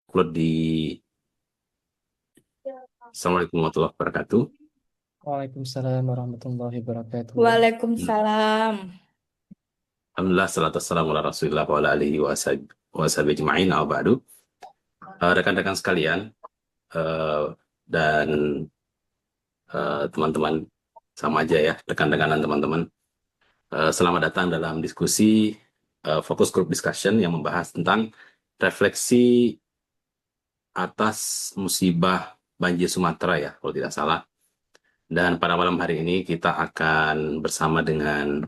upload di Assalamualaikum warahmatullahi wabarakatuh. Waalaikumsalam warahmatullahi wabarakatuh. Waalaikumsalam. Alhamdulillah, salatu wassalamu ala rasulillah wa ala alihi wa sahbihi ajma'in, amma ba'du. Rekan-rekan sekalian, eh, dan teman-teman, sama aja ya, rekan-rekan dan teman-teman. Selamat datang dalam diskusi fokus group discussion yang membahas tentang refleksi atas musibah banjir Sumatera ya, kalau tidak salah. Dan pada malam hari ini kita akan bersama dengan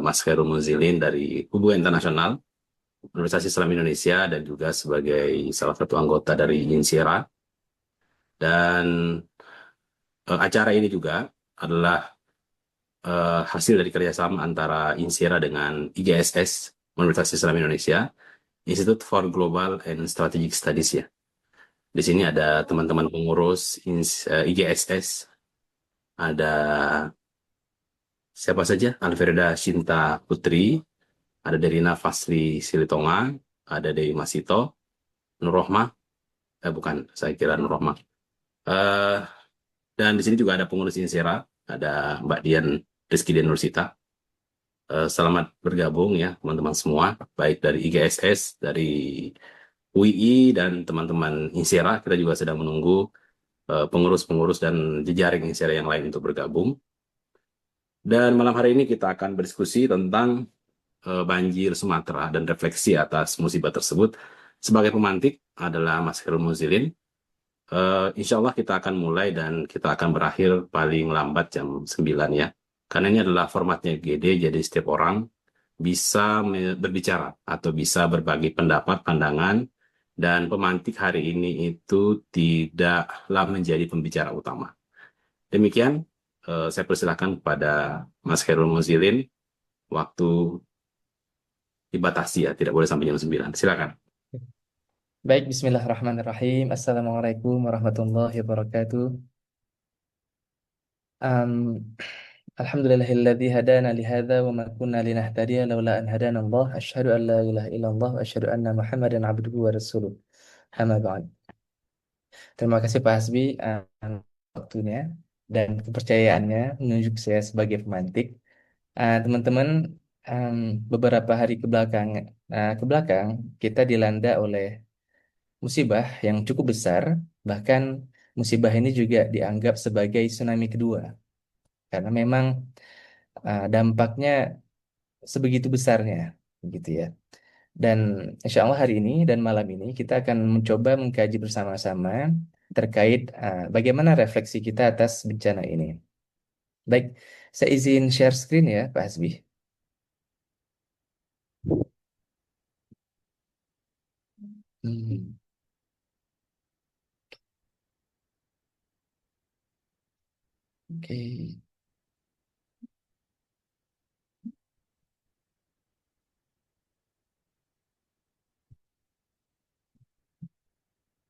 Mas Khairul Munzilin dari Hubungan Internasional Universitas Islam Indonesia dan juga sebagai salah satu anggota dari INSIRA. Dan acara ini juga adalah hasil dari kerjasama antara INSIRA dengan IGSS Universitas Islam Indonesia, Institute for Global and Strategic Studies ya. Di sini ada teman-teman pengurus IGSS, ada siapa saja? Alfreda Shinta Putri, ada Derina Fasli Silitonga, ada Dewi Masito, Nur Rohmah, bukan, saya kira Nur Rohmah. Eh, dan di sini juga ada pengurus Insera, ada Mbak Dian Rizky Dian Nursita. Selamat bergabung ya teman-teman semua, baik dari IGSS, dari UII, dan teman-teman Insera. Kita juga sedang menunggu pengurus-pengurus dan jejaring Insera yang lain untuk bergabung. Dan malam hari ini kita akan berdiskusi tentang banjir Sumatera dan refleksi atas musibah tersebut. Sebagai pemantik adalah Mas Khairul Munzilin. Insya Allah kita akan mulai dan kita akan berakhir paling lambat jam 9 ya. Karena ini adalah formatnya GD, jadi setiap orang bisa berbicara atau bisa berbagi pendapat, pandangan, dan pemantik hari ini itu tidaklah menjadi pembicara utama. Demikian, saya persilahkan kepada Mas Khairul Munzilin, waktu dibatasi ya, tidak boleh sampai jam 9. Silakan. Baik, bismillahirrahmanirrahim. Assalamualaikum warahmatullahi wabarakatuh. Um, Alhamdulillahilladzi hadana lihada wa ma kunna linahtadiya laula an hadana Allah. Asyhadu an la ilaha illallah wa asyhadu anna Muhammadan abduhu wa rasuluh. Amma ba'd. Terima kasih Pak Hasbi waktunya dan kepercayaannya menunjuk saya sebagai pemantik. Teman-teman, um, beberapa hari ke belakang kita dilanda oleh musibah yang cukup besar, bahkan musibah ini juga dianggap sebagai tsunami kedua, karena memang dampaknya sebegitu besarnya, gitu ya. Dan insya Allah hari ini dan malam ini kita akan mencoba mengkaji bersama-sama terkait bagaimana refleksi kita atas bencana ini. Baik, saya izin share screen ya, Pak Hasbi. Hmm, Oke,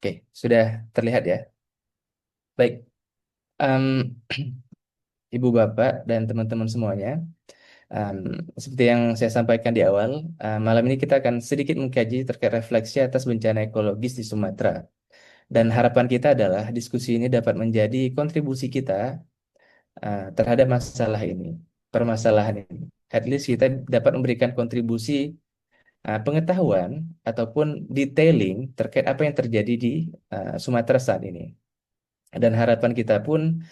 Oke, sudah terlihat ya. Baik, em, Ibu Bapak dan teman-teman semuanya. Um, Seperti yang saya sampaikan di awal, malam ini kita akan sedikit mengkaji terkait refleksi atas bencana ekologis di Sumatera. Dan harapan kita adalah diskusi ini dapat menjadi kontribusi kita terhadap masalah ini, permasalahan ini. At least kita dapat memberikan kontribusi pengetahuan ataupun detailing terkait apa yang terjadi di Sumatera saat ini. Dan harapan kita pun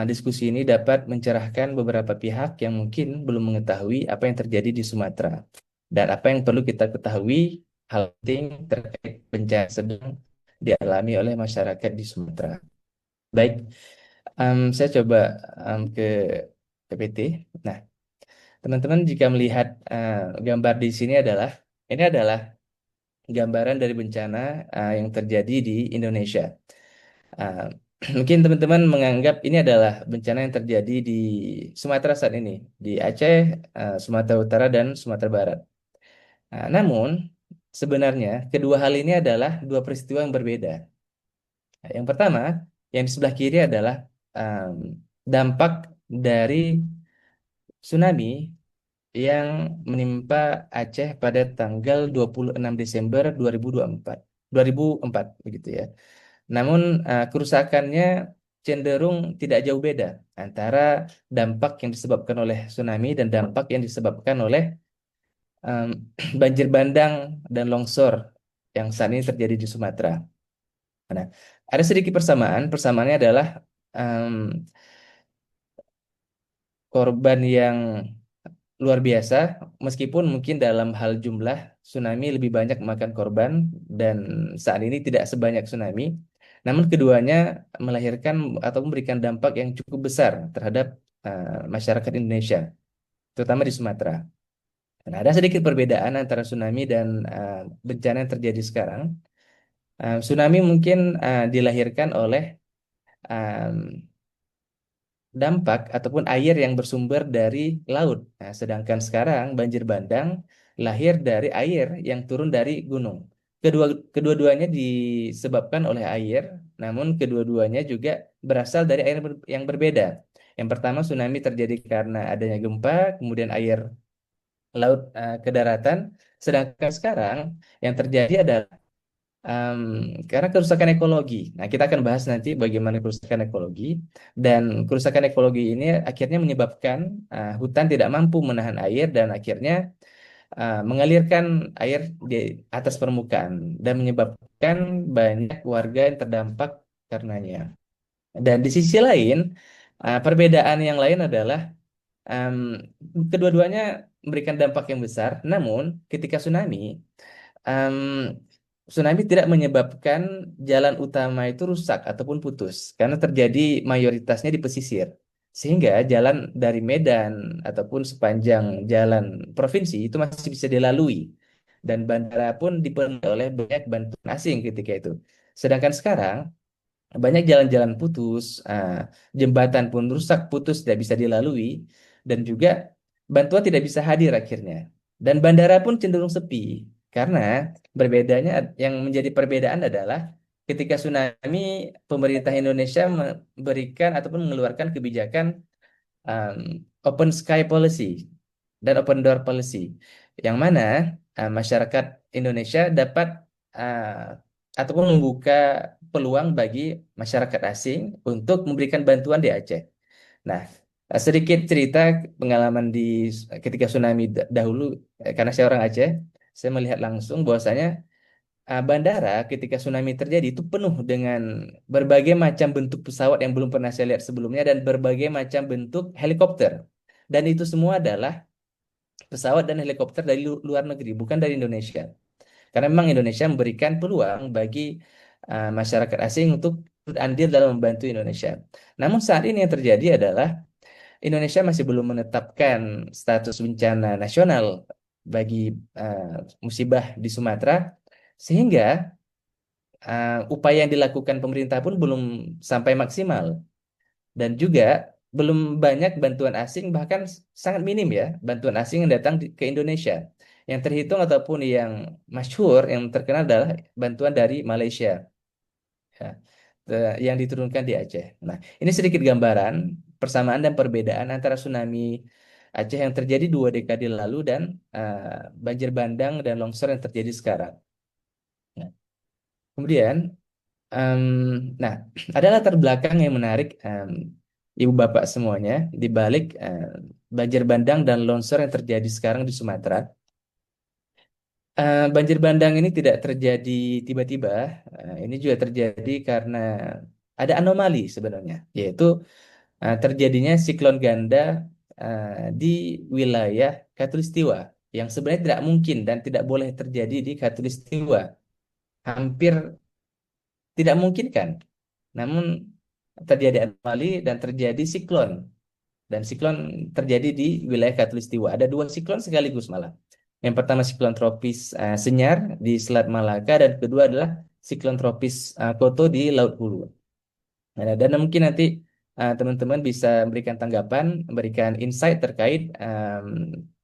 diskusi ini dapat mencerahkan beberapa pihak yang mungkin belum mengetahui apa yang terjadi di Sumatera dan apa yang perlu kita ketahui hal penting terkait bencana sedang dialami oleh masyarakat di Sumatera. Baik, saya coba ke PPT. Nah, teman-teman jika melihat gambar di sini ini adalah gambaran dari bencana yang terjadi di Indonesia. Ah, Mungkin teman-teman menganggap ini adalah bencana yang terjadi di Sumatera saat ini, di Aceh, Sumatera Utara, dan Sumatera Barat. Namun, sebenarnya kedua hal ini adalah dua peristiwa yang berbeda. Yang pertama, yang di sebelah kiri adalah um, dampak dari tsunami yang menimpa Aceh pada tanggal 26 Desember 2024. 2004 begitu ya. Namun kerusakannya cenderung tidak jauh beda antara dampak yang disebabkan oleh tsunami dan dampak yang disebabkan oleh em, banjir bandang dan longsor yang saat ini terjadi di Sumatera. Nah, ada sedikit persamaan. Persamaannya adalah em, korban yang luar biasa, meskipun mungkin dalam hal jumlah tsunami lebih banyak memakan korban dan saat ini tidak sebanyak tsunami. Namun keduanya melahirkan atau memberikan dampak yang cukup besar terhadap masyarakat Indonesia, terutama di Sumatera. Nah, ada sedikit perbedaan antara tsunami dan bencana yang terjadi sekarang. Tsunami mungkin dilahirkan oleh dampak ataupun air yang bersumber dari laut. Nah, sedangkan sekarang banjir bandang lahir dari air yang turun dari gunung. Kedua-duanya disebabkan oleh air, namun kedua-duanya juga berasal dari air yang berbeda. Yang pertama tsunami terjadi karena adanya gempa, kemudian air laut ke daratan. Sedangkan sekarang yang terjadi adalah Em, karena kerusakan ekologi. Nah, kita akan bahas nanti bagaimana kerusakan ekologi dan kerusakan ekologi ini akhirnya menyebabkan hutan tidak mampu menahan air dan akhirnya mengalirkan air di atas permukaan dan menyebabkan banyak warga yang terdampak karenanya. Dan di sisi lain, perbedaan yang lain adalah em, kedua-duanya memberikan dampak yang besar. Namun, ketika tsunami em, tsunami tidak menyebabkan jalan utama itu rusak ataupun putus karena terjadi mayoritasnya di pesisir. Sehingga jalan dari Medan ataupun sepanjang jalan provinsi itu masih bisa dilalui. Dan bandara pun dipenuhi oleh banyak bantuan asing ketika itu. Sedangkan sekarang banyak jalan-jalan putus, jembatan pun rusak, putus, tidak bisa dilalui, dan juga bantuan tidak bisa hadir akhirnya. Dan bandara pun cenderung sepi, karena berbedanya yang menjadi perbedaan adalah ketika tsunami, pemerintah Indonesia memberikan ataupun mengeluarkan kebijakan um, open sky policy dan open door policy, yang mana masyarakat Indonesia dapat ataupun membuka peluang bagi masyarakat asing untuk memberikan bantuan di Aceh. Nah, sedikit cerita pengalaman di ketika tsunami dahulu, karena saya orang Aceh, saya melihat langsung bahwasanya bandara ketika tsunami terjadi itu penuh dengan berbagai macam bentuk pesawat yang belum pernah saya lihat sebelumnya dan berbagai macam bentuk helikopter. Dan itu semua adalah pesawat dan helikopter dari luar negeri, bukan dari Indonesia. Karena memang Indonesia memberikan peluang bagi masyarakat asing untuk andil dalam membantu Indonesia. Namun saat ini yang terjadi adalah Indonesia masih belum menetapkan status bencana nasional bagi musibah di Sumatera, sehingga upaya yang dilakukan pemerintah pun belum sampai maksimal dan juga belum banyak bantuan asing, bahkan sangat minim ya bantuan asing yang datang ke Indonesia. Yang terhitung ataupun yang masyhur yang terkenal adalah bantuan dari Malaysia ya, yang diturunkan di Aceh. Nah, ini sedikit gambaran persamaan dan perbedaan antara tsunami Aceh yang terjadi 2 dekade lalu dan banjir bandang dan longsor yang terjadi sekarang. Nah, kemudian Em, nah, ada latar belakang yang menarik, Ibu Bapak semuanya, di balik banjir bandang dan longsor yang terjadi sekarang di Sumatera. Banjir bandang ini tidak terjadi tiba-tiba, ini juga terjadi karena ada anomali sebenarnya, yaitu terjadinya siklon ganda di wilayah Katulistiwa, yang sebenarnya tidak mungkin dan tidak boleh terjadi di Katulistiwa. Hampir tidak mungkin kan? Namun terjadi anomali dan terjadi siklon. Dan siklon terjadi di wilayah Katulistiwa. Ada 2 siklon sekaligus malah. Yang pertama siklon tropis Senyar di Selat Malaka dan kedua adalah siklon tropis Koto di Laut Hulu. Nah, dan mungkin nanti teman-teman bisa memberikan tanggapan, memberikan insight terkait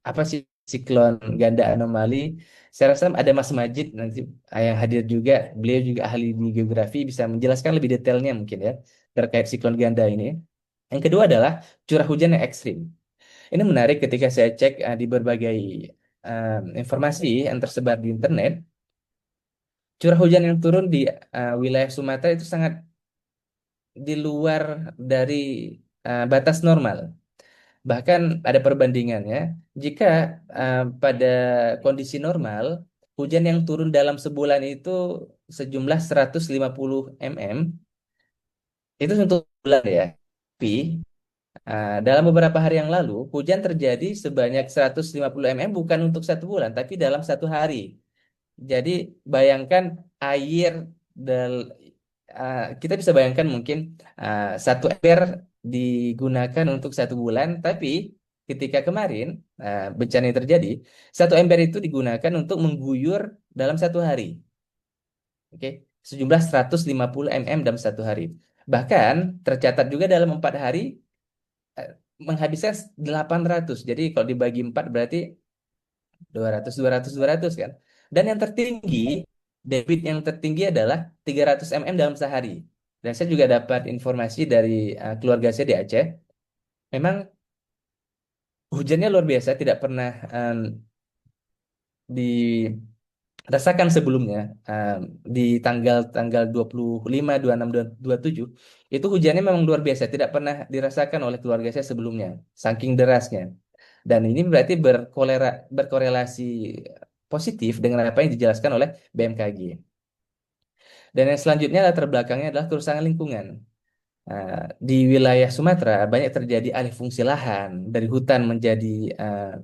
apa sih siklon ganda anomali. Saya rasa ada Mas Majid nanti yang hadir juga. Beliau juga ahli di geografi, bisa menjelaskan lebih detailnya mungkin ya terkait siklon ganda ini. Yang kedua adalah curah hujan yang ekstrim. Ini menarik ketika saya cek di berbagai informasi yang tersebar di internet. curah hujan yang turun di wilayah Sumatera itu sangat di luar dari batas normal. Bahkan ada perbandingannya, jika pada kondisi normal, hujan yang turun dalam sebulan itu sejumlah 150 mm, itu untuk bulan ya. Tapi dalam beberapa hari yang lalu, hujan terjadi sebanyak 150 mm bukan untuk satu bulan, tapi dalam satu hari. Jadi bayangkan air del kita bisa bayangkan mungkin satu ember digunakan untuk satu bulan, tapi ketika kemarin bencana yang terjadi, satu ember itu digunakan untuk mengguyur dalam satu hari, oke, sejumlah 150 mm dalam satu hari. Bahkan tercatat juga dalam 4 hari eh, menghabiskan 800. Jadi kalau dibagi 4 berarti 200, 200, 200 kan. Dan yang tertinggi, debit yang tertinggi adalah 300 mm dalam sehari. Dan saya juga dapat informasi dari keluarga saya di Aceh. Memang hujannya luar biasa, tidak pernah dirasakan sebelumnya. Di tanggal 25, 26, 27, itu hujannya memang luar biasa, tidak pernah dirasakan oleh keluarga saya sebelumnya. Saking derasnya. Dan ini berarti berkorelasi positif dengan apa yang dijelaskan oleh BMKG. Dan yang selanjutnya latar belakangnya adalah kerusakan lingkungan. Di wilayah Sumatera banyak terjadi alih fungsi lahan dari hutan menjadi uh,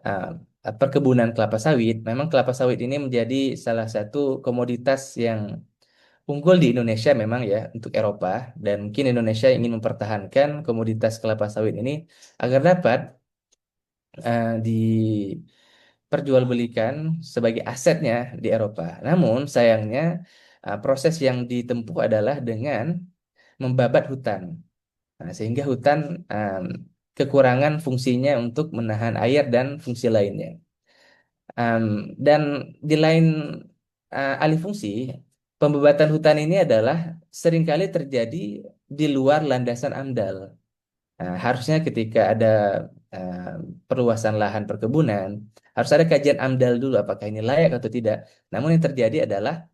uh, perkebunan kelapa sawit. Memang kelapa sawit ini menjadi salah satu komoditas yang unggul di Indonesia memang ya untuk Eropa, dan mungkin Indonesia ingin mempertahankan komoditas kelapa sawit ini agar dapat diperjualbelikan sebagai asetnya di Eropa. Namun sayangnya proses yang ditempuh adalah dengan membabat hutan. Nah, sehingga hutan em, kekurangan fungsinya untuk menahan air dan fungsi lainnya. Em, dan di lain alih fungsi, pembebatan hutan ini adalah seringkali terjadi di luar landasan AMDAL. Nah, harusnya ketika ada eh, perluasan lahan perkebunan, harus ada kajian AMDAL dulu apakah ini layak atau tidak. Namun yang terjadi adalah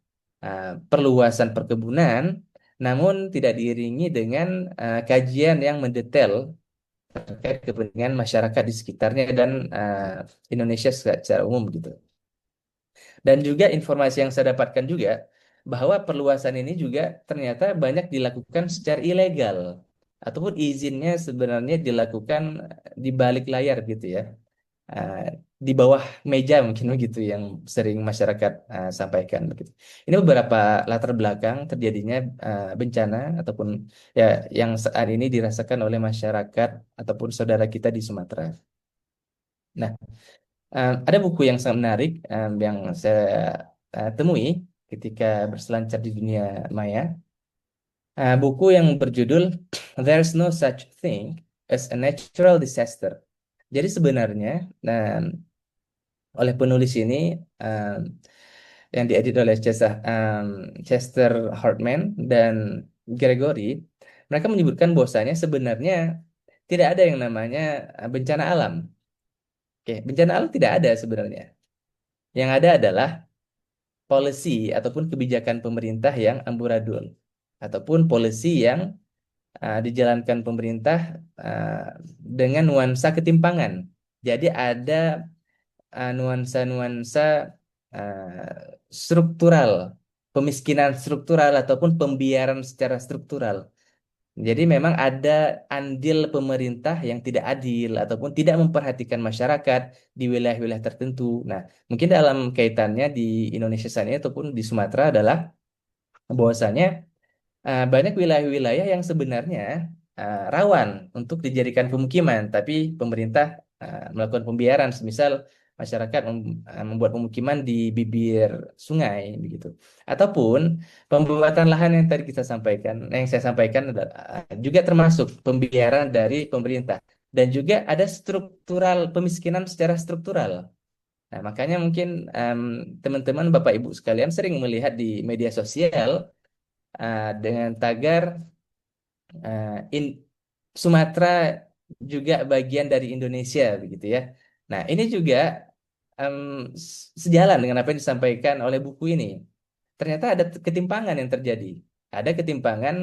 perluasan perkebunan, namun tidak diiringi dengan kajian yang mendetail terkait kepentingan masyarakat di sekitarnya dan Indonesia secara umum gitu. Dan juga informasi yang saya dapatkan juga bahwa perluasan ini juga ternyata banyak dilakukan secara ilegal ataupun izinnya sebenarnya dilakukan di balik layar gitu ya. Uh, di bawah meja mungkin begitu yang sering masyarakat sampaikan begitu. Ini beberapa latar belakang terjadinya bencana ataupun ya yang saat ini dirasakan oleh masyarakat ataupun saudara kita di Sumatera. Nah, ada buku yang sangat menarik yang saya temui ketika berselancar di dunia maya. Buku yang berjudul There's No Such Thing as a Natural Disaster. Jadi sebenarnya oleh penulis ini um, yang diedit oleh Chester Hartman dan Gregory, mereka menyebutkan bahwasanya sebenarnya tidak ada yang namanya bencana alam. Oke, bencana alam tidak ada sebenarnya. Yang ada adalah policy ataupun kebijakan pemerintah yang amburadul ataupun policy yang dijalankan pemerintah uh, dengan nuansa ketimpangan. Jadi ada nuansa-nuansa struktural, pemiskinan struktural ataupun pembiaran secara struktural. Jadi memang ada andil pemerintah yang tidak adil ataupun tidak memperhatikan masyarakat di wilayah-wilayah tertentu. Nah, mungkin dalam kaitannya di Indonesia saat ini ataupun di Sumatera adalah bahwasanya banyak wilayah-wilayah yang sebenarnya rawan untuk dijadikan pemukiman, tapi pemerintah melakukan pembiaran, semisal masyarakat membuat pemukiman di bibir sungai, begitu. Ataupun pembuatan lahan yang tadi kita sampaikan, yang saya sampaikan adalah juga termasuk pembiaran dari pemerintah. Dan juga ada struktural pemiskinan secara struktural. Nah, makanya mungkin teman-teman, Bapak Ibu sekalian sering melihat di media sosial dengan tagar in Sumatera juga bagian dari Indonesia begitu ya. Nah, ini juga em, sejalan dengan apa yang disampaikan oleh buku ini. ternyata ada ketimpangan yang terjadi. Ada ketimpangan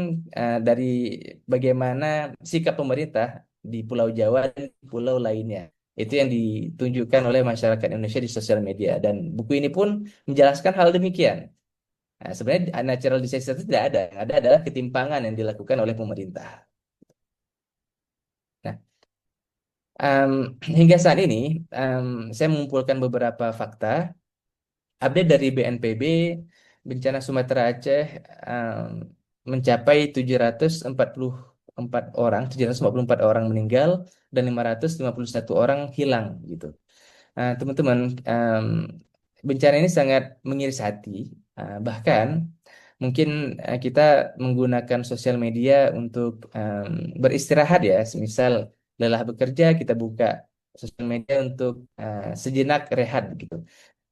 dari bagaimana sikap pemerintah di Pulau Jawa dan pulau lainnya. Itu yang ditunjukkan oleh masyarakat Indonesia di sosial media. Dan buku ini pun menjelaskan hal demikian. Nah, sebenarnya natural disaster itu tidak ada. Yang ada adalah ketimpangan yang dilakukan oleh pemerintah. Nah, em, hingga saat ini saya mengumpulkan beberapa fakta. Update dari BNPB, bencana Sumatera Aceh mencapai 744 orang meninggal dan 551 orang hilang gitu. Nah, teman-teman, bencana ini sangat mengiris hati. Bahkan mungkin kita menggunakan sosial media untuk beristirahat ya. Misal lelah bekerja, kita buka sosial media untuk sejenak rehat gitu.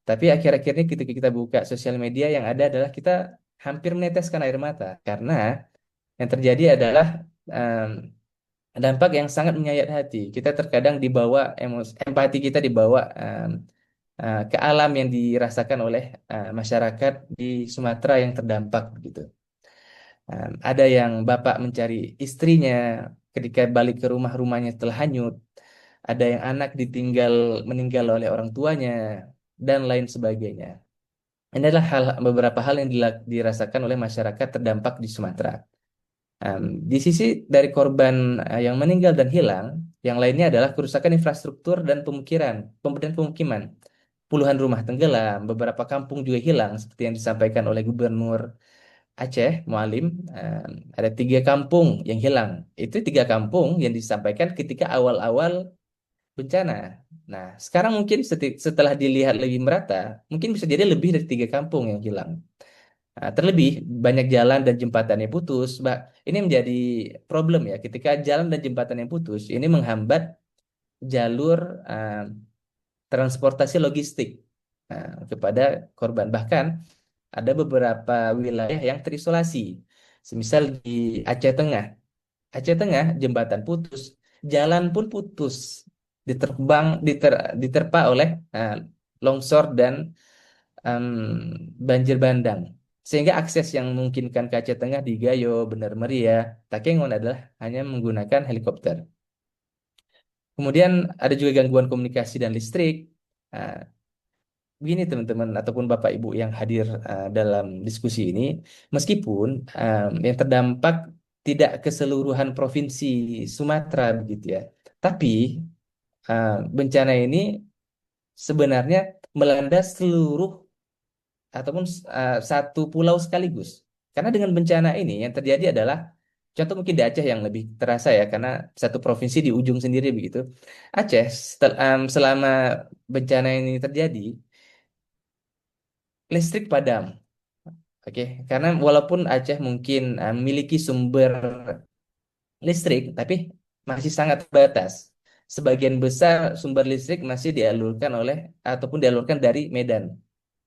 Tapi akhir-akhir ini ketika kita buka sosial media yang ada adalah kita hampir meneteskan air mata karena yang terjadi adalah em, dampak yang sangat menyayat hati. Kita terkadang dibawa empati kita dibawa ke alam yang dirasakan oleh masyarakat di Sumatera yang terdampak gitu. Ada yang bapak mencari istrinya ketika balik ke rumahnya telah hanyut. Ada yang anak meninggal oleh orang tuanya dan lain sebagainya. Ini adalah beberapa hal yang dirasakan oleh masyarakat terdampak di Sumatera. Di sisi dari korban yang meninggal dan hilang, yang lainnya adalah kerusakan infrastruktur dan pemukiman. Puluhan rumah tenggelam, beberapa kampung juga hilang, seperti yang disampaikan oleh Gubernur Aceh, Mualim. Ada 3 kampung yang hilang. Itu 3 kampung yang disampaikan ketika awal-awal bencana. Nah, sekarang mungkin setelah dilihat lebih merata, mungkin bisa jadi lebih dari 3 kampung yang hilang. Nah, terlebih banyak jalan dan jembatan yang putus. Ini menjadi problem ya. Ketika jalan dan jembatan yang putus, ini menghambat jalur uh, transportasi logistik kepada korban. Bahkan ada beberapa wilayah yang terisolasi. Semisal di Aceh Tengah. Aceh Tengah jembatan putus, jalan pun putus, diterpa oleh uh, longsor dan em, banjir bandang. Sehingga akses yang memungkinkan ke Aceh Tengah di Gayo, Benar Meriah, Takengon adalah hanya menggunakan helikopter. Kemudian ada juga gangguan komunikasi dan listrik. Nah, begini teman-teman ataupun Bapak Ibu yang hadir dalam diskusi ini, meskipun yang terdampak tidak keseluruhan provinsi Sumatera begitu ya, tapi bencana ini sebenarnya melanda seluruh ataupun satu pulau sekaligus. Karena dengan bencana ini yang terjadi adalah contoh mungkin di Aceh yang lebih terasa ya karena satu provinsi di ujung sendiri begitu. Aceh selama bencana ini terjadi listrik padam. Oke, karena walaupun Aceh mungkin memiliki sumber listrik tapi masih sangat terbatas. Sebagian besar sumber listrik masih dialurkan ataupun dialurkan dari Medan.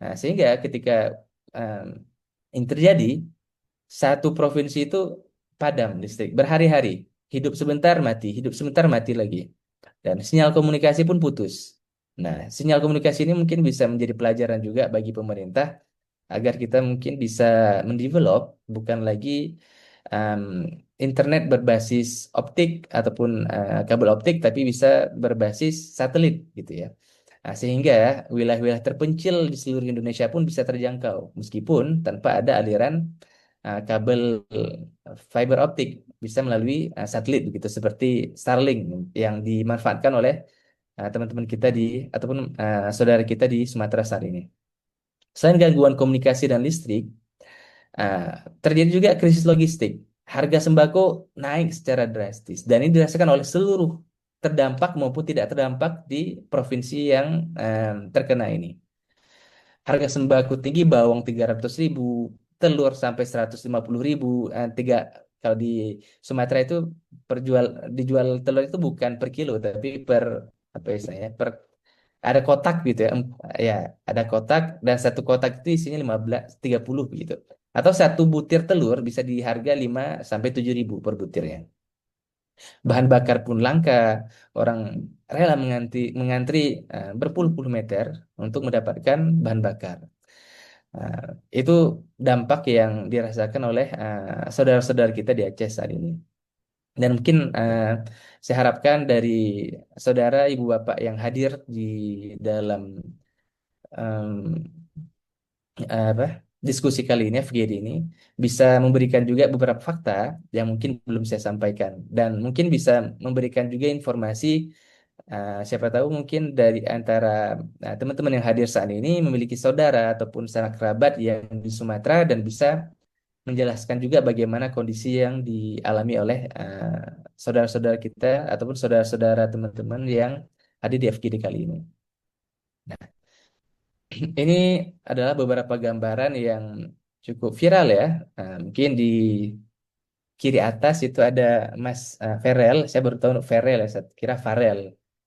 Nah, sehingga ketika um, ini terjadi, satu provinsi itu padam listrik berhari-hari. Hidup sebentar mati lagi. Dan sinyal komunikasi pun putus. Nah, sinyal komunikasi ini mungkin bisa menjadi pelajaran juga bagi pemerintah agar kita mungkin bisa mendevelop bukan lagi um, internet berbasis optik ataupun kabel optik, tapi bisa berbasis satelit gitu ya. Nah, sehingga wilayah-wilayah terpencil di seluruh Indonesia pun bisa terjangkau meskipun tanpa ada aliran kabel fiber optik bisa melalui satelit begitu seperti Starlink yang dimanfaatkan oleh teman-teman kita ataupun saudara kita di Sumatera saat ini. Selain gangguan komunikasi dan listrik, ah, terjadi juga krisis logistik. Harga sembako naik secara drastis dan ini dirasakan oleh seluruh terdampak maupun tidak terdampak di provinsi yang terkena ini. Harga sembako tinggi, bawang 300.000, telur sampai 150.000. Kalau di Sumatera itu dijual telur itu bukan per kilo tapi per apa istilahnya ada kotak gitu ya. Ya, ada kotak dan satu kotak itu isinya 30 begitu. Atau satu butir telur bisa di harga 5 sampai 7.000 per butirnya. Bahan bakar pun langka. Orang rela mengantri berpuluh-puluh meter untuk mendapatkan bahan bakar. Nah, itu dampak yang dirasakan oleh saudara-saudara kita di Aceh saat ini. Dan mungkin saya harapkan dari saudara, ibu, bapak yang hadir di dalam em, apa diskusi kali ini, FGD ini, bisa memberikan juga beberapa fakta yang mungkin belum saya sampaikan, dan mungkin bisa memberikan juga informasi. Siapa tahu mungkin dari antara teman-teman yang hadir saat ini memiliki saudara ataupun sanak kerabat yang di Sumatera dan bisa menjelaskan juga bagaimana kondisi yang dialami oleh saudara-saudara kita ataupun saudara-saudara teman-teman yang hadir di FGD kali ini. Nah, ini adalah beberapa gambaran yang cukup viral ya. Mungkin di kiri atas itu ada Mas Farel. Saya baru tahu Farel ya, saya kira Farel.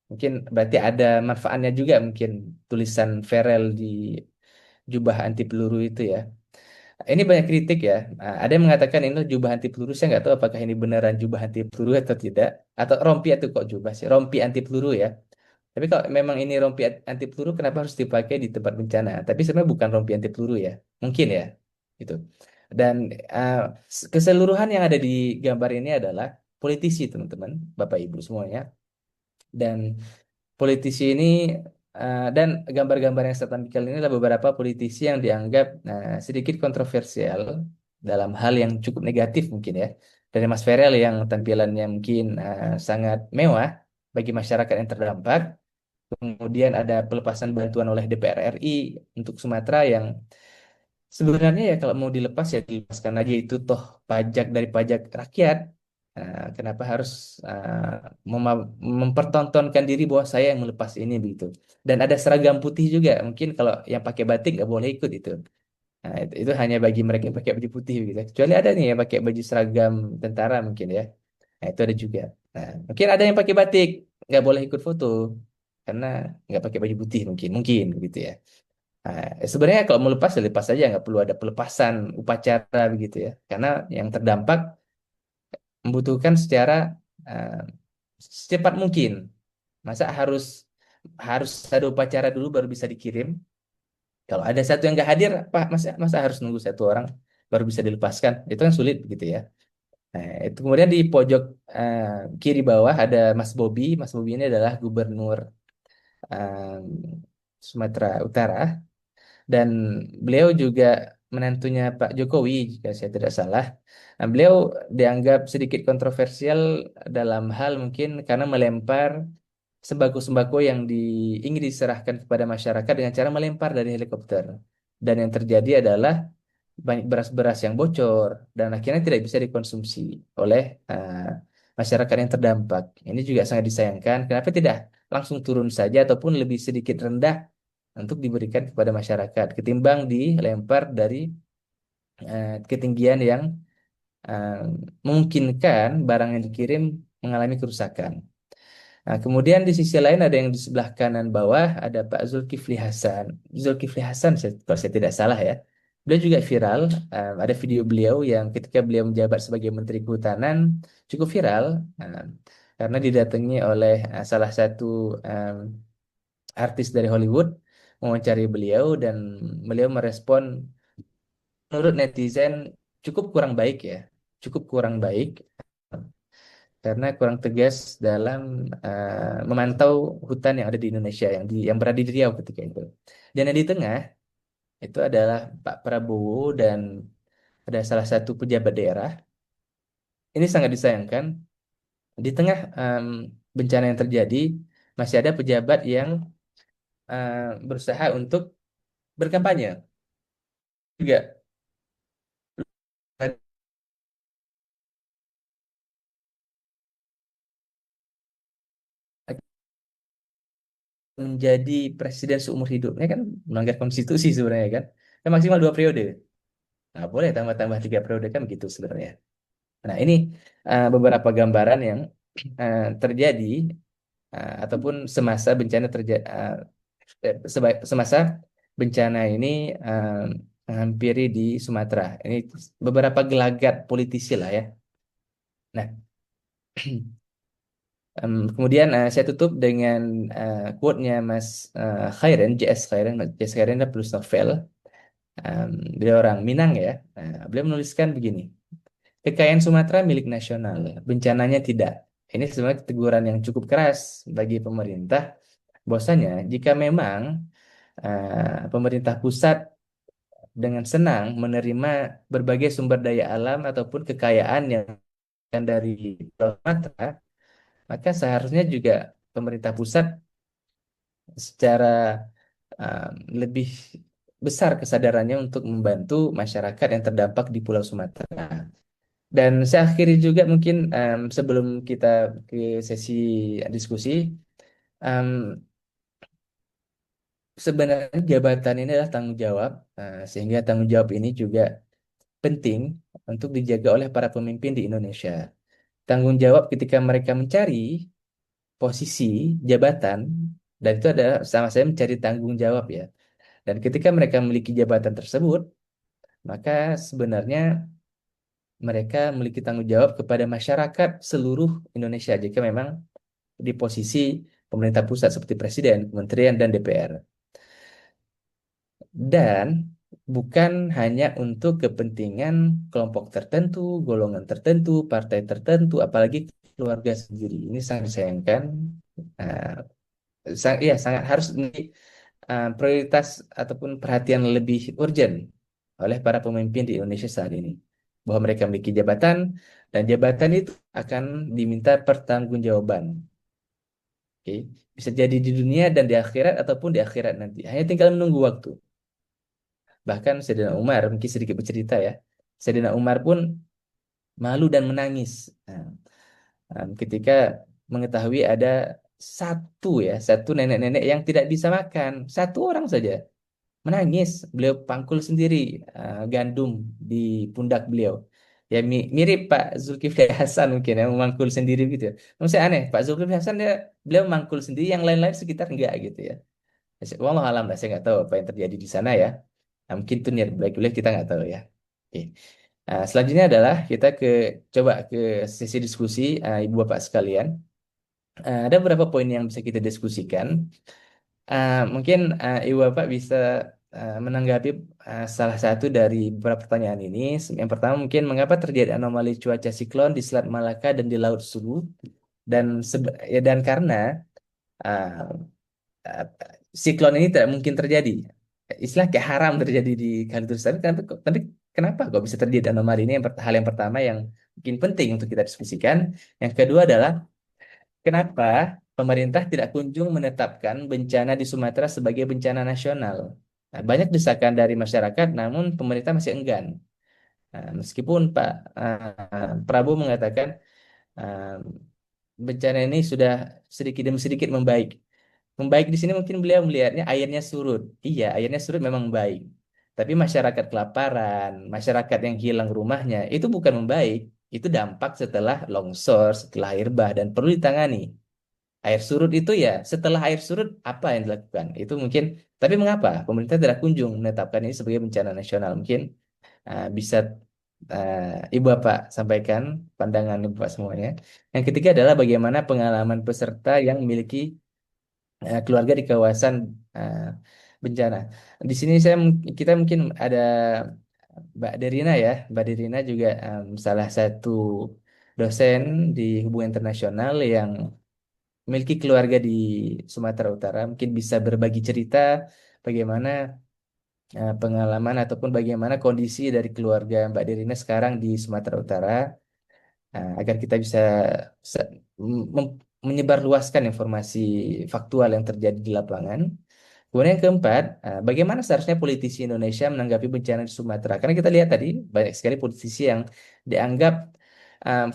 Mungkin berarti ada manfaatnya juga mungkin tulisan Farel di jubah anti peluru itu ya. Ini banyak kritik ya. Ada yang mengatakan ini jubah anti peluru. Saya nggak tahu apakah ini beneran jubah anti peluru atau tidak. Atau rompi atau kok jubah sih? Rompi anti peluru ya. Tapi kalau memang ini rompi anti peluru, kenapa harus dipakai di tempat bencana? Tapi sebenarnya bukan rompi anti peluru ya, mungkin ya, itu. Dan uh, keseluruhan yang ada di gambar ini adalah politisi, teman-teman, Bapak Ibu semuanya. Dan politisi ini dan gambar-gambar yang saya tampilkan ini adalah beberapa politisi yang dianggap sedikit kontroversial dalam hal yang cukup negatif mungkin ya. Dari Mas Ferel yang tampilannya mungkin sangat mewah bagi masyarakat yang terdampak. Kemudian ada pelepasan bantuan oleh DPR RI untuk Sumatera yang sebenarnya ya kalau mau dilepas ya dilepaskan aja, itu toh pajak dari pajak rakyat. Kenapa harus mempertontonkan diri bahwa saya yang melepas ini begitu. Dan ada seragam putih juga. Mungkin kalau yang pakai batik nggak boleh ikut itu. Nah, itu hanya bagi mereka yang pakai baju putih gitu. Kecuali ada nih yang pakai baju seragam tentara mungkin ya. Nah, itu ada juga. Nah, mungkin ada yang pakai batik, nggak boleh ikut foto karena nggak pakai baju putih mungkin, mungkin gitu ya. Nah, sebenarnya kalau mau lepas ya lepas saja, nggak perlu ada pelepasan upacara begitu ya. Karena yang terdampak membutuhkan secara eh, secepat mungkin. Masa harus harus ada upacara dulu baru bisa dikirim? Kalau ada satu yang nggak hadir, Pak, masa masa harus nunggu satu orang baru bisa dilepaskan? Itu kan sulit begitu ya. Nah, itu kemudian di pojok eh, kiri bawah ada Mas Bobi. Mas Bobi ini adalah Gubernur eh, Sumatera Utara, dan beliau juga menantunya Pak Jokowi jika saya tidak salah. Nah, beliau dianggap sedikit kontroversial dalam hal mungkin karena melempar sembako-sembako yang ingin diserahkan kepada masyarakat dengan cara melempar dari helikopter. Dan yang terjadi adalah banyak beras-beras yang bocor dan akhirnya tidak bisa dikonsumsi oleh masyarakat yang terdampak. Ini juga sangat disayangkan. Kenapa tidak langsung turun saja ataupun lebih sedikit rendah untuk diberikan kepada masyarakat ketimbang dilempar dari ketinggian yang eh, memungkinkan barang yang dikirim mengalami kerusakan. Nah, kemudian di sisi lain ada yang di sebelah kanan bawah ada Pak Zulkifli Hasan. Zulkifli Hasan, kalau saya tidak salah ya, beliau juga viral. Ada video beliau yang ketika beliau menjabat sebagai Menteri Kehutanan cukup viral eh, karena didatangi oleh salah satu artis dari Hollywood mewawancari beliau, dan beliau merespon menurut netizen cukup kurang baik ya, cukup kurang baik karena kurang tegas dalam memantau hutan yang ada di Indonesia yang berada di Riau ketika itu. Dan yang di tengah itu adalah Pak Prabowo dan ada salah satu pejabat daerah. Ini sangat disayangkan di tengah bencana yang terjadi masih ada pejabat yang berusaha untuk berkampanye juga menjadi presiden seumur hidupnya kan melanggar konstitusi sebenarnya kan. Dan maksimal 2 periode. Nah, boleh tambah-tambah 3 periode kan begitu sebenarnya. Nah, ini beberapa gambaran yang terjadi ataupun semasa bencana terjadi semasa bencana ini menghampiri di Sumatera. Ini beberapa gelagat politisi lah ya. Nah, kemudian saya tutup dengan quote-nya Mas Khairan, JS Khairan. Mas JS Khairan adalah penulis novel. Beliau orang Minang ya. Nah, beliau menuliskan begini. Kekayaan Sumatera milik nasional, bencananya tidak. Ini sebenarnya teguran yang cukup keras bagi pemerintah. Bahwasanya jika memang pemerintah pusat dengan senang menerima berbagai sumber daya alam ataupun kekayaan yang dari Pulau Sumatera, maka seharusnya juga pemerintah pusat secara uh, lebih besar kesadarannya untuk membantu masyarakat yang terdampak di Pulau Sumatera. Dan saya akhiri juga mungkin sebelum kita ke sesi diskusi, um, sebenarnya jabatan ini adalah tanggung jawab, sehingga tanggung jawab ini juga penting untuk dijaga oleh para pemimpin di Indonesia. Tanggung jawab ketika mereka mencari posisi jabatan, dan itu adalah sama saya mencari tanggung jawab ya. Dan ketika mereka memiliki jabatan tersebut, maka sebenarnya mereka memiliki tanggung jawab kepada masyarakat seluruh Indonesia jika memang di posisi pemerintah pusat seperti presiden, kementerian, dan DPR. Dan bukan hanya untuk kepentingan kelompok tertentu, golongan tertentu, partai tertentu, apalagi keluarga sendiri. Ini sangat disayangkan. Nah, iya, sangat harus menjadi prioritas ataupun perhatian lebih urgent oleh para pemimpin di Indonesia saat ini. Bahwa mereka memiliki jabatan, dan jabatan itu akan diminta pertanggungjawaban. Oke. Bisa jadi di dunia dan di akhirat ataupun di akhirat nanti. Hanya tinggal menunggu waktu. Bahkan Sayyidina Umar, mungkin sedikit bercerita ya. Sayyidina Umar pun malu dan menangis. Nah, ketika mengetahui ada satu nenek-nenek yang tidak bisa makan. Satu orang saja. Menangis. Beliau pangkul sendiri gandum di pundak beliau. Ya mirip Pak Zulkifli Hasan mungkin ya, memangkul sendiri gitu ya. Namun saya aneh, Pak Zulkifli Hasan dia, beliau memangkul sendiri, yang lain-lain sekitar enggak gitu ya. Wallah alam lah, saya nggak tahu apa yang terjadi di sana ya. Nah, mungkin itu niat baik beliau, kita nggak tahu ya. Oke. Nah, selanjutnya adalah kita coba ke sesi diskusi, Ibu Bapak sekalian. Ada beberapa poin yang bisa kita diskusikan. Mungkin Ibu Bapak bisa menanggapi salah satu dari beberapa pertanyaan ini. Yang pertama mungkin mengapa terjadi anomali cuaca siklon di Selat Malaka dan di Laut Sulu, dan ya, dan karena uh, uh, siklon ini tidak mungkin terjadi. Istilah kayak haram terjadi di Kalimantan Selatan. Tapi kenapa kok bisa terjadi anomali ini? Hal yang pertama yang mungkin penting untuk kita diskusikan. Yang kedua adalah kenapa pemerintah tidak kunjung menetapkan bencana di Sumatera sebagai bencana nasional? Nah, banyak desakan dari masyarakat, namun pemerintah masih enggan. Nah, meskipun Pak Prabowo mengatakan uh, bencana ini sudah sedikit demi sedikit membaik. Membaik di sini mungkin beliau melihatnya airnya surut. Iya, airnya surut memang baik. Tapi masyarakat kelaparan, masyarakat yang hilang rumahnya, itu bukan membaik. Itu dampak setelah longsor, setelah air bah, dan perlu ditangani. Air surut itu ya, setelah air surut apa yang dilakukan? Itu mungkin, tapi mengapa pemerintah tidak kunjung menetapkan ini sebagai bencana nasional? Mungkin bisa Ibu Bapak sampaikan pandangan Ibu Bapak semuanya. Yang ketiga adalah bagaimana pengalaman peserta yang memiliki keluarga di kawasan eh, bencana. Di sini kita mungkin ada Mbak Derina ya. Mbak Derina juga salah satu dosen di hubungan internasional yang memiliki keluarga di Sumatera Utara. Mungkin bisa berbagi cerita bagaimana pengalaman ataupun bagaimana kondisi dari keluarga Mbak Derina sekarang di Sumatera Utara, agar kita bisa se- menyebarluaskan informasi faktual yang terjadi di lapangan. Kemudian yang keempat, bagaimana seharusnya politisi Indonesia menanggapi bencana di Sumatera? Karena kita lihat tadi banyak sekali politisi yang dianggap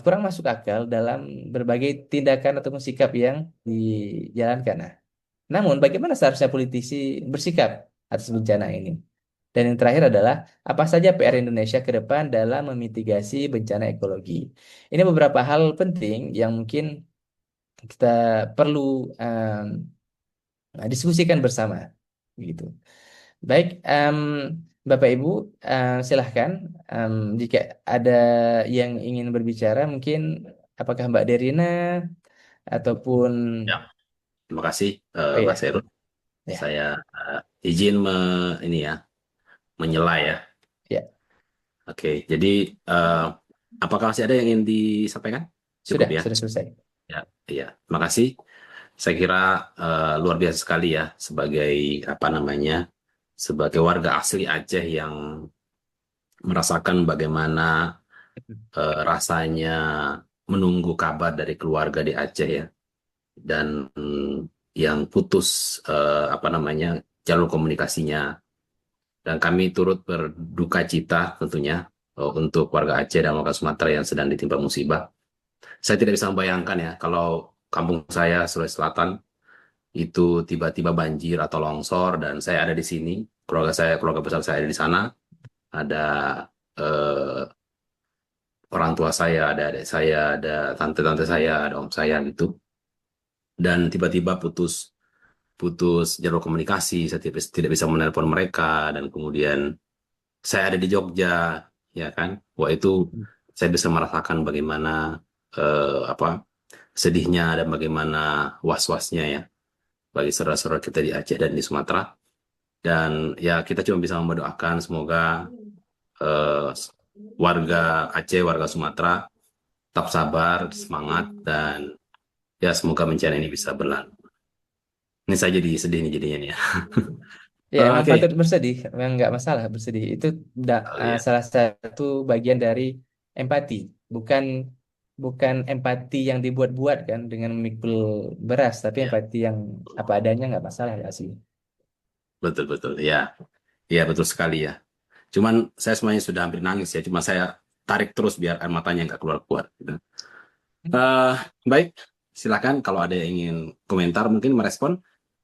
kurang masuk akal dalam berbagai tindakan ataupun sikap yang dijalankan. Nah, namun bagaimana seharusnya politisi bersikap atas bencana ini? Dan yang terakhir adalah apa saja PR Indonesia ke depan dalam memitigasi bencana ekologi. Ini beberapa hal penting yang mungkin kita perlu diskusikan bersama, gitu. Baik, Bapak Ibu, silahkan jika ada yang ingin berbicara, mungkin apakah Mbak Derina ataupun Ya, terima kasih oh Mas ya, Heru. ya, Saya izin ini ya menyela ya. Ya, Oke, jadi eh, apakah masih ada yang ingin disampaikan? Cukup ya. sudah selesai. Ya, iya. Terima kasih. Saya kira luar biasa sekali ya sebagai apa namanya, sebagai warga asli Aceh yang merasakan bagaimana rasanya menunggu kabar dari keluarga di Aceh ya, dan yang putus apa namanya jalur komunikasinya. Dan kami turut berduka cita tentunya untuk warga Aceh dan warga Sumatera yang sedang ditimpa musibah. Saya tidak bisa membayangkan ya kalau kampung saya Sulawesi Selatan itu tiba-tiba banjir atau longsor dan saya ada di sini, keluarga saya, keluarga besar saya ada di sana, ada eh, orang tua saya, ada adik saya, ada tante-tante saya, ada om saya gitu, dan tiba-tiba putus putus jalur komunikasi, saya tidak bisa menelpon mereka, dan kemudian saya ada di Jogja, ya kan? Wah itu saya bisa merasakan bagaimana apa sedihnya dan bagaimana was-wasnya ya bagi saudara-saudara kita di Aceh dan di Sumatera. Dan ya kita cuma bisa mendoakan semoga eh, warga Aceh, warga Sumatera tetap sabar, semangat, dan ya semoga bencana ini bisa berlalu. Ini saya jadi sedih nih jadinya nih ya. Ya, emang Oke. patut bersedih, memang nggak masalah bersedih. Itu Oh, ya. salah satu bagian dari empati, bukan bukan empati yang dibuat-buat kan dengan memikul beras, tapi Ya, empati yang apa adanya nggak masalah ya sih. betul betul. Ya, ya betul sekali ya. Cuman saya semuanya sudah hampir nangis ya. Cuma saya tarik terus biar air matanya nggak keluar-keluar. Gitu. Eh, Baik, silakan kalau ada yang ingin komentar, mungkin merespon.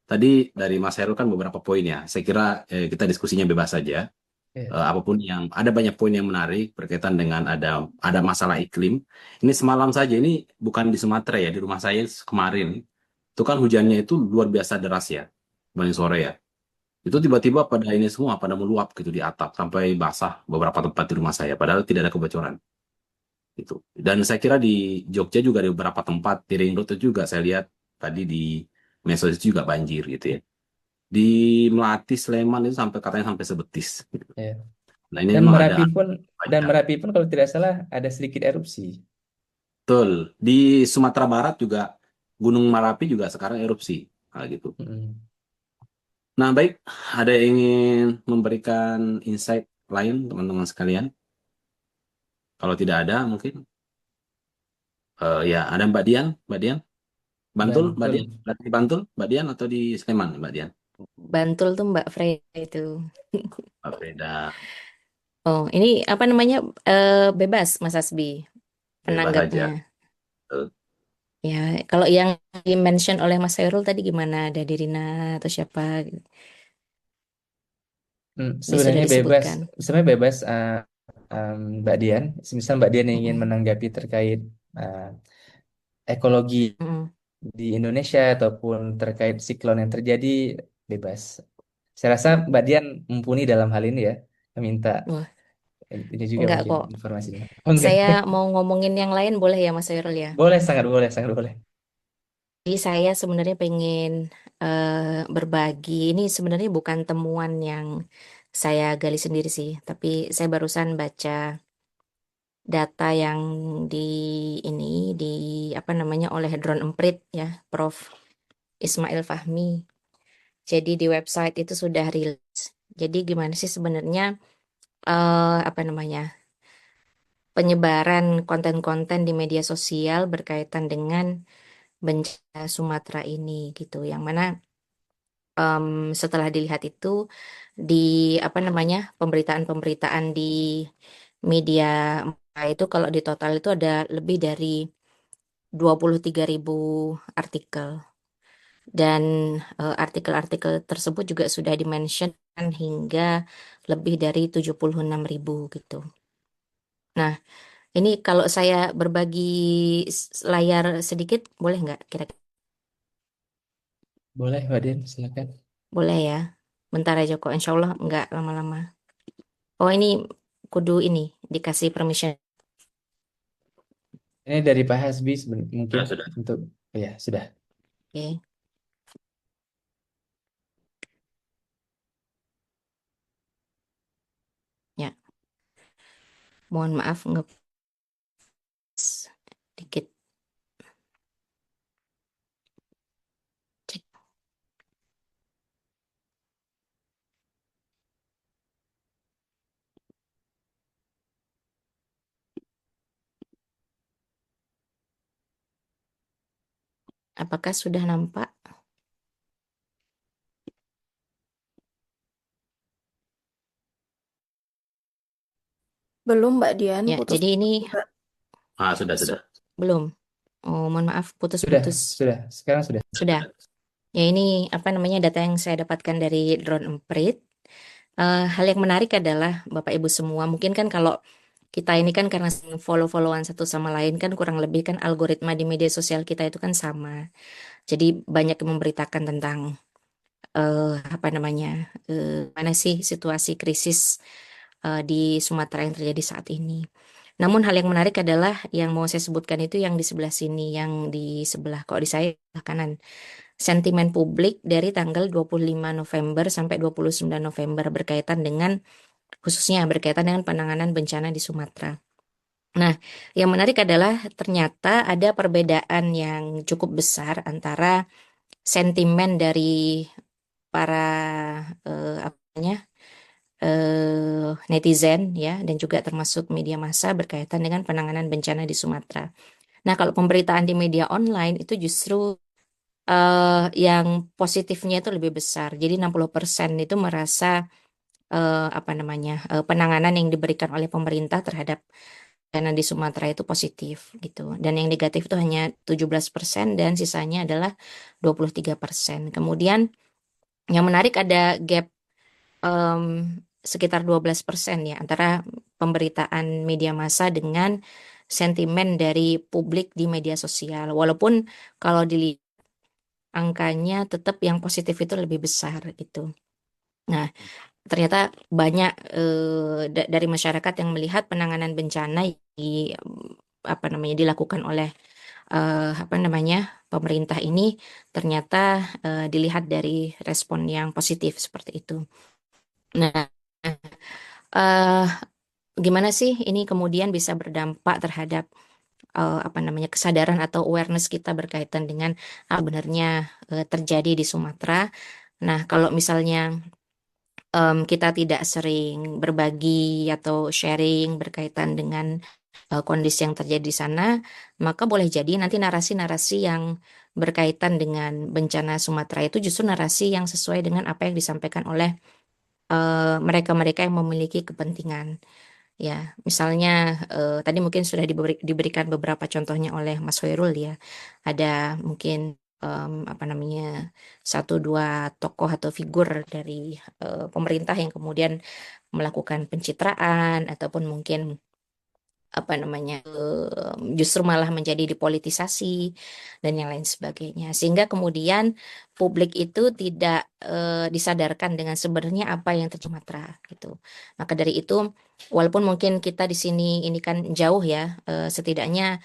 Tadi dari Mas Heru kan beberapa poin ya. Saya kira kita diskusinya bebas saja. Ya, Apapun yang ada banyak poin yang menarik berkaitan dengan ada masalah iklim. Ini semalam saja, ini bukan di Sumatera ya, di rumah saya kemarin. Itu kan hujannya itu luar biasa deras ya, kemarin sore ya. Itu tiba-tiba pada ini semua pada meluap gitu di atap sampai basah beberapa tempat di rumah saya. Padahal tidak ada kebocoran gitu. Dan saya kira di Jogja juga di beberapa tempat di Ring Road itu juga saya lihat tadi di medsos itu juga banjir gitu ya. Di Melati, Sleman itu sampai katanya sampai sebetis. Gitu. ya. Nah ini Dan memang ada Merapi pun dan banyak. Merapi pun kalau tidak salah ada sedikit erupsi. Betul. Di Sumatera Barat juga Gunung Merapi juga sekarang erupsi. Nah, gitu. Mm. Nah, baik, ada yang ingin memberikan insight lain teman-teman sekalian? Kalau tidak ada, mungkin ya ada Mbak Dian, Mbak Dian, Bantul, Mbak Dian, Bantul. berarti di Bantul, Mbak Dian atau di Sleman, Mbak Dian? Bantul tuh Mbak Frey itu. Mbak Freda, Oh, ini apa namanya? Bebas Mas Asbi bebas menanggapnya. saja. Eh, Ya, kalau yang di-mention oleh Mas Hairul tadi gimana? Ada Dirina atau siapa? Sudah Sebenarnya bebas, disebutkan. sebenarnya bebas Mbak Dian. Misal Mbak Dian ingin Mm-mm. menanggapi terkait uh, ekologi Mm-mm. di Indonesia ataupun terkait siklon yang terjadi, bebas. Saya rasa Mbak Dian mumpuni dalam hal ini ya. Minta Wah, ini juga enggak mungkin kok. informasinya. Oh, enggak. Saya mau ngomongin yang lain boleh ya Mas Hairul ya? Boleh, sangat boleh, sangat boleh. Jadi saya sebenarnya pengen berbagi. Ini sebenarnya bukan temuan yang saya gali sendiri sih, tapi saya barusan baca data yang di ini di apa namanya oleh Drone Emprit ya, Prof. Ismail Fahmi. Jadi di website itu sudah rilis. Jadi gimana sih sebenarnya apa namanya penyebaran konten-konten di media sosial berkaitan dengan bencana Sumatera ini gitu. Yang mana em, setelah dilihat itu di apa namanya pemberitaan-pemberitaan di media itu kalau di total itu ada lebih dari 23.000 artikel. Dan artikel-artikel tersebut juga sudah dimention hingga lebih dari 76.000 gitu. Nah, ini kalau saya berbagi layar sedikit, boleh nggak kira-kira? Boleh, Mbak Dian, silakan. Boleh ya. Bentar aja kok, insya Allah nggak lama-lama. Oh ini kudu ini, dikasih permission. Ini dari Pak Hasbi mungkin sudah, sudah. untuk, ya sudah. Oke. Mohon maaf nge dikit. Cek. Apakah sudah nampak? Belum Mbak Dian, Ya, putus jadi ini juga. Sudah. belum. Oh, mohon maaf, Sudah, putus-putus. sekarang sudah. Sudah. Ya, ini apa namanya data yang saya dapatkan dari Drone Emprit. Hal yang menarik adalah Bapak Ibu semua, mungkin kan kalau kita ini kan karena sering follow-followan satu sama lain kan kurang lebih kan algoritma di media sosial kita itu kan sama. Jadi banyak yang memberitakan tentang apa namanya mana sih situasi krisis di Sumatera yang terjadi saat ini. Namun hal yang menarik adalah yang mau saya sebutkan itu yang di sebelah sini, yang di sebelah kok di saya sebelah kanan. Sentimen publik dari tanggal 25 November sampai 29 November berkaitan dengan khususnya berkaitan dengan penanganan bencana di Sumatera. Nah, yang menarik adalah ternyata ada perbedaan yang cukup besar antara sentimen dari para apa namanya netizen ya dan juga termasuk media massa berkaitan dengan penanganan bencana di Sumatera. Nah, kalau pemberitaan di media online itu justru yang positifnya itu lebih besar. Jadi 60% itu merasa apa namanya penanganan yang diberikan oleh pemerintah terhadap bencana di Sumatera itu positif gitu. Dan yang negatif itu hanya 17% dan sisanya adalah 23%. Kemudian yang menarik ada gap sekitar 12% ya antara pemberitaan media massa dengan sentimen dari publik di media sosial. Walaupun kalau dilihat angkanya tetap yang positif itu lebih besar gitu. Nah, ternyata banyak dari masyarakat yang melihat penanganan bencana di apa namanya dilakukan oleh apa namanya pemerintah ini ternyata dilihat dari respon yang positif seperti itu. Nah, eh gimana sih ini kemudian bisa berdampak terhadap apa namanya kesadaran atau awareness kita berkaitan dengan benarnya terjadi di Sumatera. Nah, kalau misalnya kita tidak sering berbagi atau sharing berkaitan dengan kondisi yang terjadi di sana, maka boleh jadi nanti narasi-narasi yang berkaitan dengan bencana Sumatera itu justru narasi yang sesuai dengan apa yang disampaikan oleh mereka-mereka yang memiliki kepentingan. Ya, misalnya tadi mungkin sudah diberikan beberapa contohnya oleh Mas Hoirul ya. Ada mungkin apa namanya satu dua tokoh atau figur dari pemerintah yang kemudian melakukan pencitraan ataupun mungkin apa namanya justru malah menjadi dipolitisasi dan yang lain sebagainya sehingga kemudian publik itu tidak disadarkan dengan sebenarnya apa yang terjadi di Sumatera gitu. Maka dari itu walaupun mungkin kita di sini ini kan jauh ya setidaknya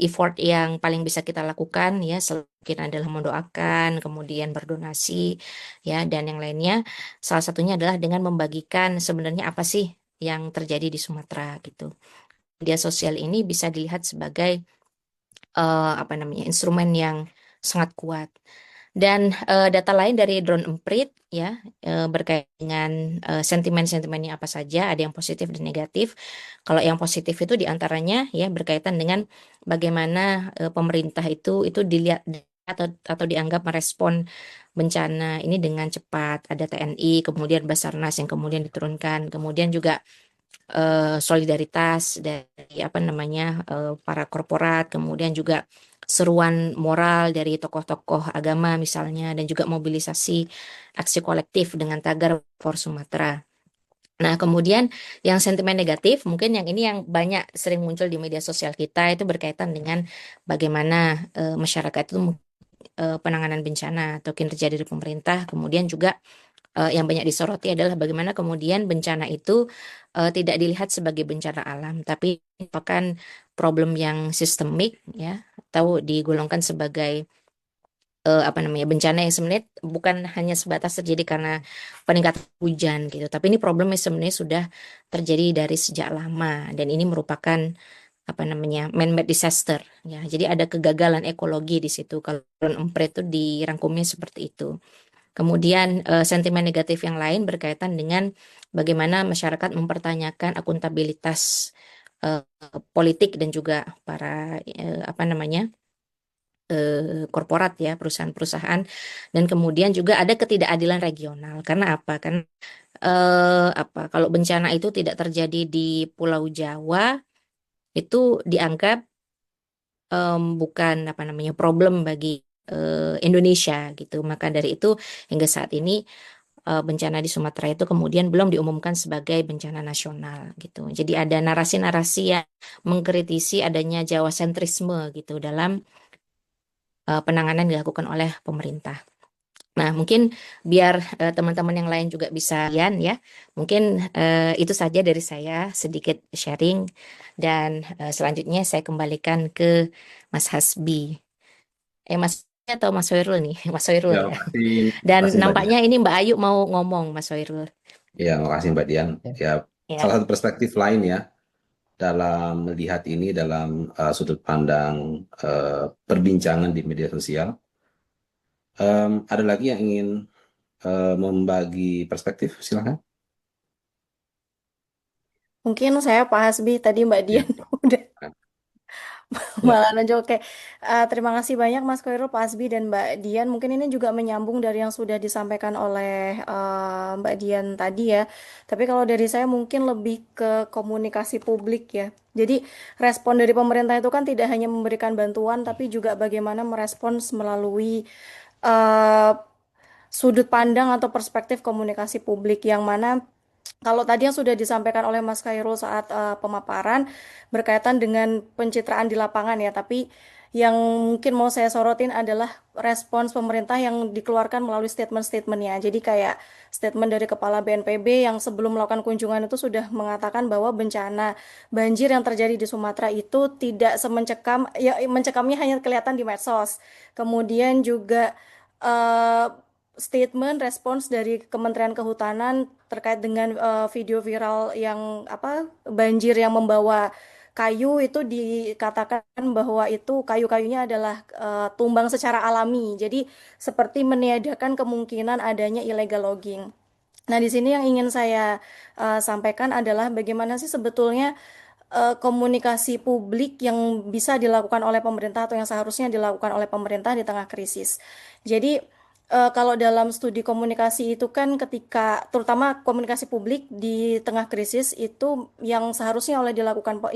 effort yang paling bisa kita lakukan ya mungkin adalah mendoakan kemudian berdonasi ya dan yang lainnya salah satunya adalah dengan membagikan sebenarnya apa sih yang terjadi di Sumatera gitu. Media sosial ini bisa dilihat sebagai apa namanya instrumen yang sangat kuat. Dan data lain dari Drone Emprit ya berkaitan dengan sentimen-sentimennya apa saja, ada yang positif dan negatif. Kalau yang positif itu diantaranya ya berkaitan dengan bagaimana pemerintah itu dilihat atau dianggap merespon bencana ini dengan cepat. Ada TNI, kemudian Basarnas yang kemudian diturunkan, kemudian juga solidaritas dari apa namanya para korporat, kemudian juga seruan moral dari tokoh-tokoh agama misalnya, dan juga mobilisasi aksi kolektif dengan tagar For Sumatera. Nah, kemudian yang sentimen negatif, mungkin yang ini yang banyak sering muncul di media sosial kita itu berkaitan dengan bagaimana masyarakat itu penanganan bencana atau kinerja dari pemerintah, kemudian juga yang banyak disoroti adalah bagaimana kemudian bencana itu tidak dilihat sebagai bencana alam, tapi merupakan problem yang sistemik ya, atau digolongkan sebagai bencana yang sebenarnya bukan hanya sebatas terjadi karena peningkatan hujan gitu, tapi ini problemnya sebenarnya sudah terjadi dari sejak lama dan ini merupakan man-made disaster ya. Jadi ada kegagalan ekologi di situ kalau Drone Emprit itu dirangkumnya seperti itu. Kemudian sentimen negatif yang lain berkaitan dengan bagaimana masyarakat mempertanyakan akuntabilitas eh, politik dan juga para korporat ya, perusahaan-perusahaan, dan kemudian juga ada ketidakadilan regional. Karena apa? Kan kalau bencana itu tidak terjadi di Pulau Jawa itu dianggap bukan problem bagi Indonesia gitu. Maka dari itu hingga saat ini bencana di Sumatera itu kemudian belum diumumkan sebagai bencana nasional gitu. Jadi ada narasi-narasi yang mengkritisi adanya Jawa sentrisme gitu dalam penanganan dilakukan oleh pemerintah. Nah, mungkin biar teman-teman yang lain juga bisa lihat ya. Mungkin itu saja dari saya sedikit sharing dan selanjutnya saya kembalikan ke Mas Hasbi. Mas atau Mas Hoirul nih, Mas Hoirul Ya, ya. Dan makasih Mbak Dian. nampaknya ini Mbak Ayu mau ngomong, Mas Hoirul. Ya, makasih Mbak Dian. Ya. Ya, Ya. salah satu perspektif lain ya dalam melihat ini dalam sudut pandang perbincangan di media sosial. Ada lagi yang ingin membagi perspektif, silakan. Mungkin saya Pak Hasbi, tadi Mbak Ya, Dian udah ya, malah nonjol. Oke. Terima kasih banyak Mas Koirul, Pak Hasbi, dan Mbak Dian. Mungkin ini juga menyambung dari yang sudah disampaikan oleh Mbak Dian tadi ya. Tapi kalau dari saya mungkin lebih ke komunikasi publik ya. Jadi respon dari pemerintah itu kan tidak hanya memberikan bantuan, tapi juga bagaimana merespons melalui eh, sudut pandang atau perspektif komunikasi publik yang mana kalau tadi yang sudah disampaikan oleh Mas Khairul saat pemaparan berkaitan dengan pencitraan di lapangan ya, tapi yang mungkin mau saya sorotin adalah respons pemerintah yang dikeluarkan melalui statement-statementnya. Jadi kayak statement dari Kepala BNPB yang sebelum melakukan kunjungan itu sudah mengatakan bahwa bencana banjir yang terjadi di Sumatera itu tidak semencekam, ya mencekamnya hanya kelihatan di medsos. Kemudian juga eh, statement respons dari Kementerian Kehutanan terkait dengan video viral yang banjir yang membawa kayu itu dikatakan bahwa itu kayu-kayunya adalah tumbang secara alami. Jadi seperti meniadakan kemungkinan adanya illegal logging. Nah, di sini yang ingin saya sampaikan adalah bagaimana sih sebetulnya komunikasi publik yang bisa dilakukan oleh pemerintah atau yang seharusnya dilakukan oleh pemerintah di tengah krisis. Jadi kalau dalam studi komunikasi itu kan ketika terutama komunikasi publik di tengah krisis itu yang seharusnya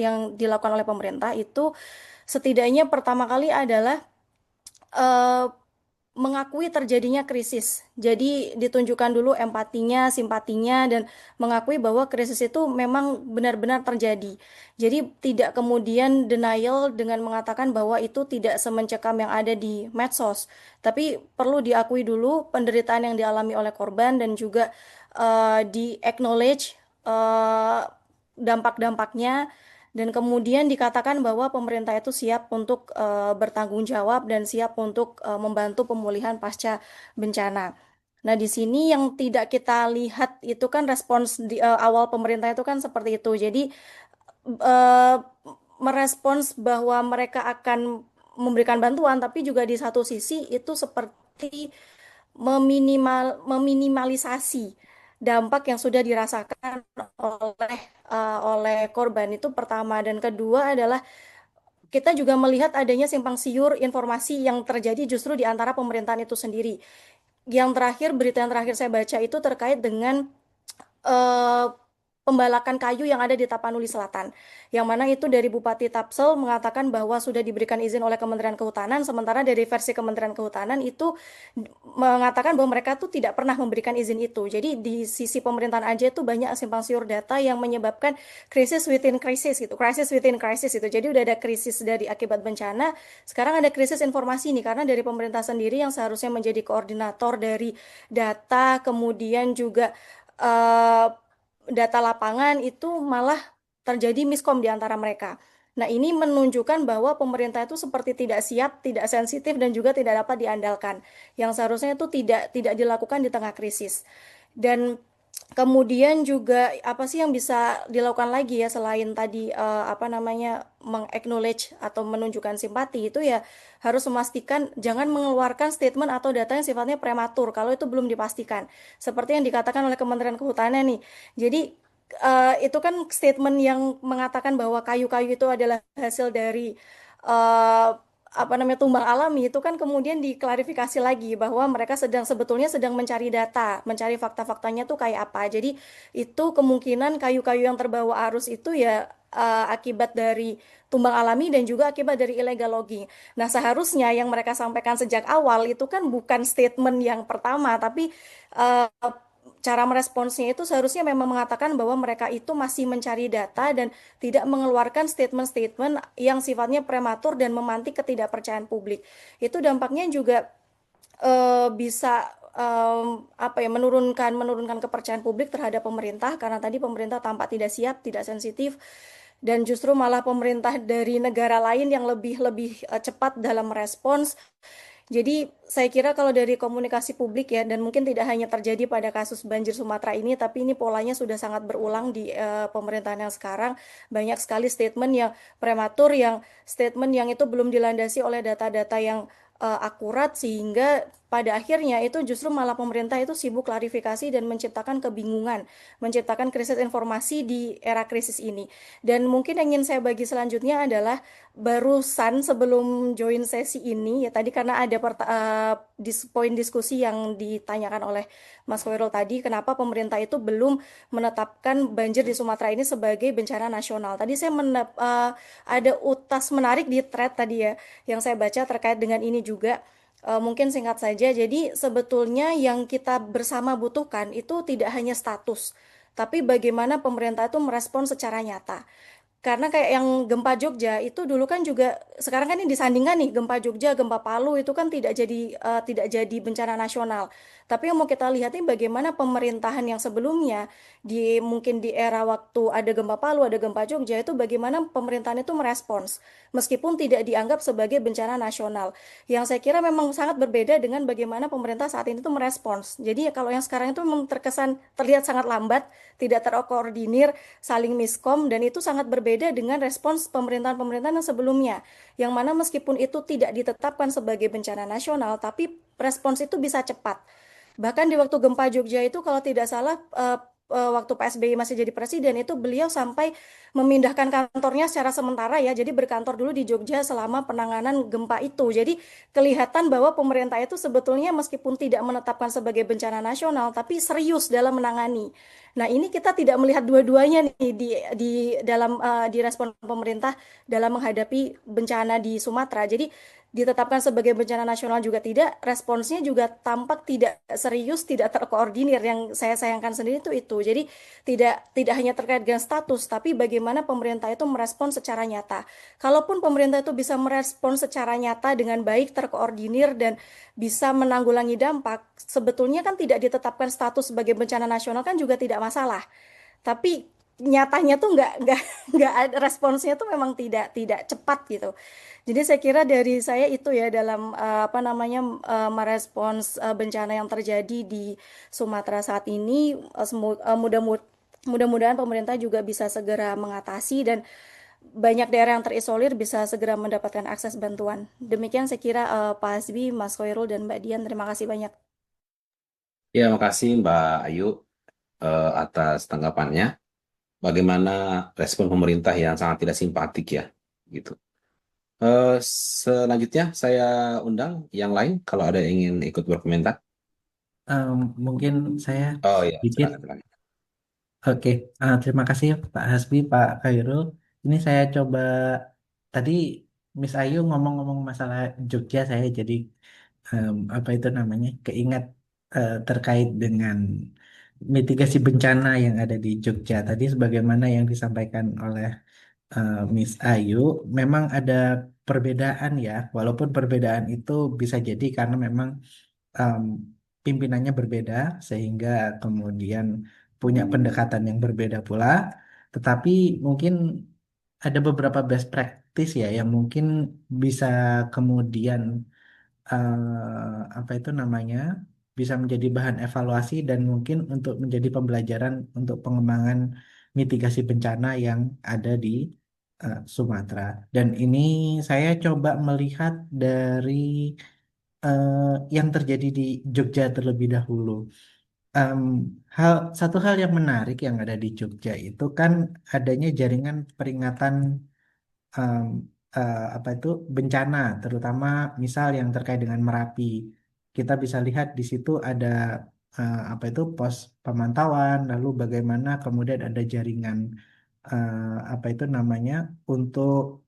yang dilakukan oleh pemerintah itu setidaknya pertama kali adalah eh, mengakui terjadinya krisis. Jadi ditunjukkan dulu empatinya, simpatinya, dan mengakui bahwa krisis itu memang benar-benar terjadi. Jadi tidak kemudian denial dengan mengatakan bahwa itu tidak semencekam yang ada di medsos. Tapi perlu diakui dulu penderitaan yang dialami oleh korban dan juga di acknowledge eh, dampak-dampaknya dan kemudian dikatakan bahwa pemerintah itu siap untuk bertanggung jawab dan siap untuk membantu pemulihan pasca bencana. Nah, di sini yang tidak kita lihat itu kan respons di awal pemerintah itu kan seperti itu. Jadi eh, merespons bahwa mereka akan memberikan bantuan, tapi juga di satu sisi itu seperti meminimalisasi dampak yang sudah dirasakan oleh korban itu pertama dan kedua adalah kita juga melihat adanya simpang siur informasi yang terjadi justru di antara pemerintahan itu sendiri. Yang terakhir berita yang terakhir saya baca itu terkait dengan eh, pembalakan kayu yang ada di Tapanuli Selatan. Yang mana itu dari Bupati Tapsel mengatakan bahwa sudah diberikan izin oleh Kementerian Kehutanan, sementara dari versi Kementerian Kehutanan itu mengatakan bahwa mereka tuh tidak pernah memberikan izin itu. Jadi di sisi pemerintahan aja itu banyak simpang siur data yang menyebabkan krisis within crisis gitu, krisis within crisis itu. Jadi udah ada krisis dari akibat bencana, sekarang ada krisis informasi nih karena dari pemerintah sendiri yang seharusnya menjadi koordinator dari data, kemudian juga eh, data lapangan itu malah terjadi miskom di antara mereka. Nah, ini menunjukkan bahwa pemerintah itu seperti tidak siap, tidak sensitif, dan juga tidak dapat diandalkan. Yang seharusnya itu tidak dilakukan di tengah krisis. Dan kemudian juga apa sih yang bisa dilakukan lagi ya selain tadi apa namanya meng-acknowledge atau menunjukkan simpati itu ya harus memastikan jangan mengeluarkan statement atau data yang sifatnya prematur kalau itu belum dipastikan. Seperti yang dikatakan oleh Kementerian Kehutanan nih. Jadi itu kan statement yang mengatakan bahwa kayu-kayu itu adalah hasil dari eh, apa namanya tumbang alami itu kan kemudian diklarifikasi lagi bahwa mereka sebetulnya sedang mencari data, mencari fakta-faktanya tuh kayak apa. Jadi itu kemungkinan kayu-kayu yang terbawa arus itu ya akibat dari tumbang alami dan juga akibat dari illegal logging. Nah, seharusnya yang mereka sampaikan sejak awal itu kan bukan statement yang pertama, tapi eh, cara meresponsnya itu seharusnya memang mengatakan bahwa mereka itu masih mencari data dan tidak mengeluarkan statement-statement yang sifatnya prematur dan memantik ketidakpercayaan publik. Itu dampaknya juga bisa apa ya menurunkan kepercayaan publik terhadap pemerintah karena tadi pemerintah tampak tidak siap, tidak sensitif dan justru malah pemerintah dari negara lain yang lebih lebih cepat dalam merespons. Jadi saya kira kalau dari komunikasi publik ya, dan mungkin tidak hanya terjadi pada kasus banjir Sumatera ini, tapi ini polanya sudah sangat berulang di pemerintahan yang sekarang. Banyak sekali statement yang prematur, yang statement yang itu belum dilandasi oleh data-data yang akurat, sehingga pada akhirnya itu justru malah pemerintah itu sibuk klarifikasi dan menciptakan kebingungan, menciptakan krisis informasi di era krisis ini. Dan mungkin yang ingin saya bagi selanjutnya adalah barusan sebelum join sesi ini ya tadi karena ada poin diskusi yang ditanyakan oleh Mas Khoirul tadi kenapa pemerintah itu belum menetapkan banjir di Sumatera ini sebagai bencana nasional. Tadi saya ada utas menarik di thread tadi ya yang saya baca terkait dengan ini juga. Mungkin singkat saja, jadi sebetulnya yang kita bersama butuhkan itu tidak hanya status, tapi bagaimana pemerintah itu merespon secara nyata. Karena kayak yang gempa Jogja itu dulu kan juga sekarang kan ini disandingkan nih gempa Jogja, gempa Palu itu kan tidak jadi bencana nasional. Tapi yang mau kita lihat ini bagaimana pemerintahan yang sebelumnya mungkin di era waktu ada gempa Palu, ada gempa Jogja itu bagaimana pemerintahan itu merespons meskipun tidak dianggap sebagai bencana nasional. Yang saya kira memang sangat berbeda dengan bagaimana pemerintah saat ini itu merespons. Jadi ya kalau yang sekarang itu memang terlihat sangat lambat, tidak terkoordinir, saling miskom dan itu sangat berbeda dengan respons pemerintahan-pemerintahan yang sebelumnya yang mana meskipun itu tidak ditetapkan sebagai bencana nasional tapi respons itu bisa cepat. Bahkan di waktu gempa Jogja itu kalau tidak salah waktu Pak SBY masih jadi presiden itu beliau sampai memindahkan kantornya secara sementara ya. Jadi berkantor dulu di Jogja selama penanganan gempa itu. Jadi kelihatan bahwa pemerintah itu sebetulnya meskipun tidak menetapkan sebagai bencana nasional tapi serius dalam menangani. Nah, ini kita tidak melihat dua-duanya nih di respon pemerintah dalam menghadapi bencana di Sumatera. Jadi ditetapkan sebagai bencana nasional juga tidak, responsnya juga tampak tidak serius, tidak terkoordinir. Yang saya sayangkan sendiri itu. Jadi tidak hanya terkait dengan status, tapi bagaimana pemerintah itu merespon secara nyata. Kalaupun pemerintah itu bisa merespon secara nyata dengan baik, terkoordinir dan bisa menanggulangi dampak, sebetulnya kan tidak ditetapkan status sebagai bencana nasional kan juga tidak masalah. Tapi nyatanya tuh nggak responsnya tuh memang tidak cepat gitu. Jadi saya kira dari saya itu ya dalam apa namanya merespons bencana yang terjadi di Sumatera saat ini mudah-mudahan pemerintah juga bisa segera mengatasi dan banyak daerah yang terisolir bisa segera mendapatkan akses bantuan. Demikian saya kira Pak Hasbi, Mas Khairul dan Mbak Dian terima kasih banyak. Ya, makasih Mbak Ayu atas tanggapannya. Bagaimana respon pemerintah yang sangat tidak simpatik ya, gitu. Eh, Selanjutnya saya undang yang lain kalau ada yang ingin ikut berkomentar. Mungkin saya Oh ya, sedikit. silakan silakan. Oke, terima kasih Pak Hasbi, Pak Khairul. Ini saya coba tadi Miss Ayu ngomong-ngomong masalah Jogja, saya jadi apa itu namanya keingat terkait dengan mitigasi bencana yang ada di Jogja. Tadi sebagaimana yang disampaikan oleh Miss Ayu, memang ada perbedaan ya, walaupun perbedaan itu bisa jadi karena memang em, pimpinannya berbeda sehingga kemudian punya pendekatan yang berbeda pula. Tetapi mungkin ada beberapa best practice ya yang mungkin bisa kemudian apa itu namanya bisa menjadi bahan evaluasi dan mungkin untuk menjadi pembelajaran untuk pengembangan mitigasi bencana yang ada di Sumatera. Dan ini saya coba melihat dari yang terjadi di Jogja terlebih dahulu. Em, satu hal yang menarik yang ada di Jogja itu kan adanya jaringan peringatan em, apa itu bencana, terutama misal yang terkait dengan Merapi. Kita bisa lihat di situ ada apa itu pos pemantauan, lalu bagaimana kemudian ada jaringan apa itu namanya untuk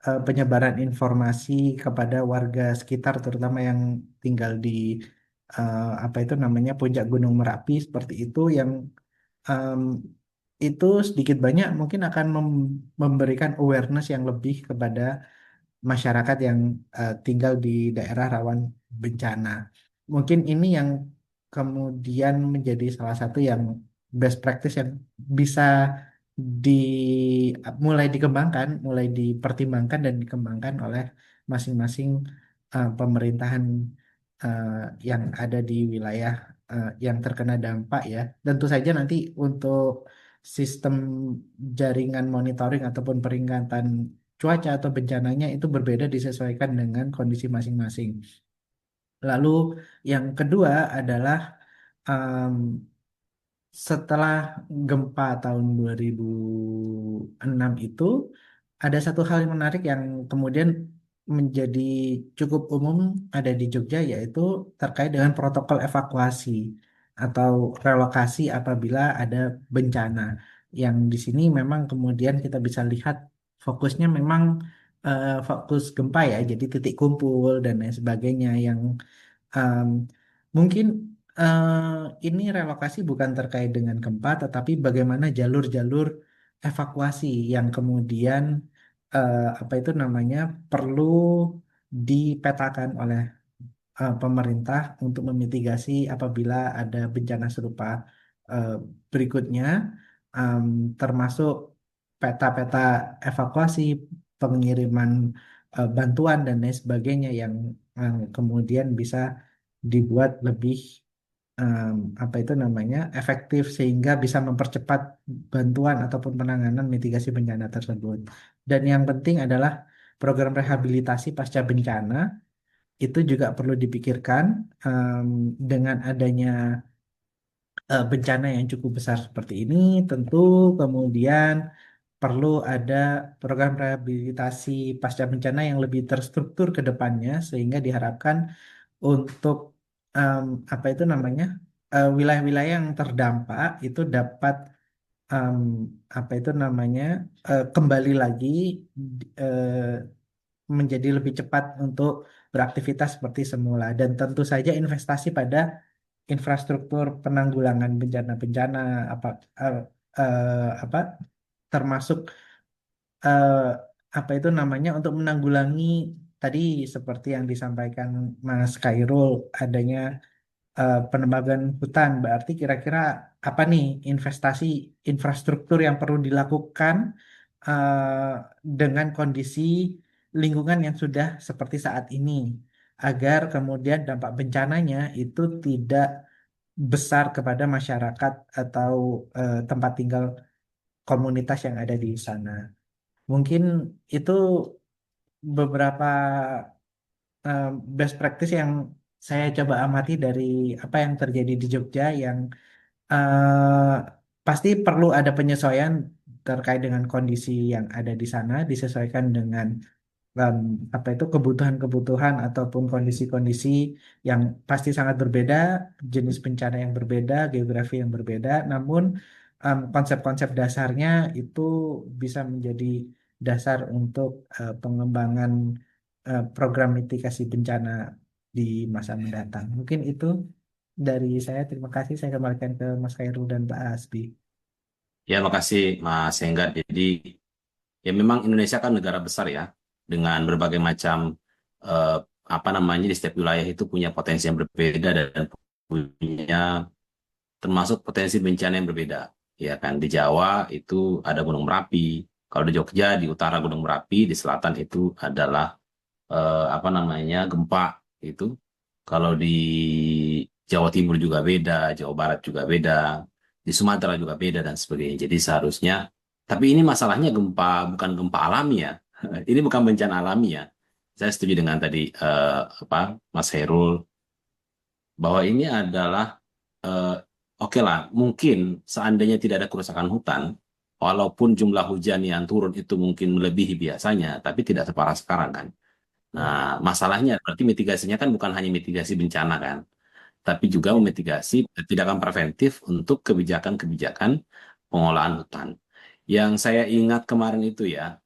penyebaran informasi kepada warga sekitar, terutama yang tinggal di apa itu namanya puncak Gunung Merapi seperti itu yang em, itu sedikit banyak mungkin akan memberikan awareness yang lebih kepada masyarakat yang tinggal di daerah rawan bencana. Mungkin ini yang kemudian menjadi salah satu yang best practice yang bisa di mulai dikembangkan, mulai dipertimbangkan dan dikembangkan oleh masing-masing pemerintahan eh, yang ada di wilayah yang terkena dampak ya. Tentu saja nanti untuk sistem jaringan monitoring ataupun peringatan cuaca atau bencananya itu berbeda disesuaikan dengan kondisi masing-masing. Lalu yang kedua adalah em, setelah gempa tahun 2006 itu ada satu hal yang menarik yang kemudian menjadi cukup umum ada di Jogja yaitu terkait dengan protokol evakuasi atau relokasi apabila ada bencana. Yang di sini memang kemudian kita bisa lihat fokusnya memang fokus gempa ya, jadi titik kumpul dan lain sebagainya yang Em, mungkin ini relokasi bukan terkait dengan gempa, tetapi bagaimana jalur-jalur evakuasi yang kemudian apa itu namanya perlu dipetakan oleh pemerintah untuk memitigasi apabila ada bencana serupa eh, berikutnya, em, termasuk peta-peta evakuasi, pengiriman bantuan dan lain sebagainya yang kemudian bisa dibuat lebih apa itu namanya efektif sehingga bisa mempercepat bantuan ataupun penanganan mitigasi bencana tersebut. Dan yang penting adalah program rehabilitasi pasca bencana itu juga perlu dipikirkan em, dengan adanya bencana yang cukup besar seperti ini, tentu kemudian perlu ada program rehabilitasi pasca bencana yang lebih terstruktur ke depannya sehingga diharapkan untuk em, apa itu namanya wilayah-wilayah yang terdampak itu dapat em, apa itu namanya kembali lagi eh, menjadi lebih cepat untuk beraktivitas seperti semula dan tentu saja investasi pada infrastruktur penanggulangan bencana-bencana apa eh, apa termasuk eh, apa itu namanya untuk menanggulangi tadi seperti yang disampaikan Mas Khairul adanya penebangan hutan berarti kira-kira apa nih investasi infrastruktur yang perlu dilakukan dengan kondisi lingkungan yang sudah seperti saat ini agar kemudian dampak bencananya itu tidak besar kepada masyarakat atau tempat tinggal komunitas yang ada di sana. Mungkin itu beberapa eh, best practice yang saya coba amati dari apa yang terjadi di Jogja yang eh, pasti perlu ada penyesuaian terkait dengan kondisi yang ada di sana, disesuaikan dengan em, apa itu kebutuhan-kebutuhan ataupun kondisi-kondisi yang pasti sangat berbeda, jenis bencana yang berbeda, geografi yang berbeda, namun konsep-konsep dasarnya itu bisa menjadi dasar untuk pengembangan program mitigasi bencana di masa mendatang. Mungkin itu dari saya. Terima kasih. Saya kembalikan ke Mas Khairul dan Pak Asbi. Ya, makasih Mas Enggar. Jadi, ya memang Indonesia kan negara besar ya, dengan berbagai macam eh, apa namanya di setiap wilayah itu punya potensi yang berbeda dan punya termasuk potensi bencana yang berbeda. Ya kan di Jawa itu ada Gunung Merapi, Kalau di Jogja, di utara Gunung Merapi, di selatan itu adalah gempa itu. Kalau di Jawa Timur juga beda, Jawa Barat juga beda, di Sumatera juga beda dan sebagainya. Jadi seharusnya, tapi ini masalahnya bukan gempa alami ya. Ini bukan bencana alami ya. Saya setuju dengan tadi Mas Herul bahwa ini adalah eh, oke lah, mungkin seandainya tidak ada kerusakan hutan, walaupun jumlah hujan yang turun itu mungkin melebihi biasanya, tapi tidak separah sekarang kan. Nah, masalahnya berarti mitigasinya kan bukan hanya mitigasi bencana kan, tapi juga memitigasi tindakan preventif untuk kebijakan-kebijakan pengolahan hutan. Yang saya ingat kemarin itu ya,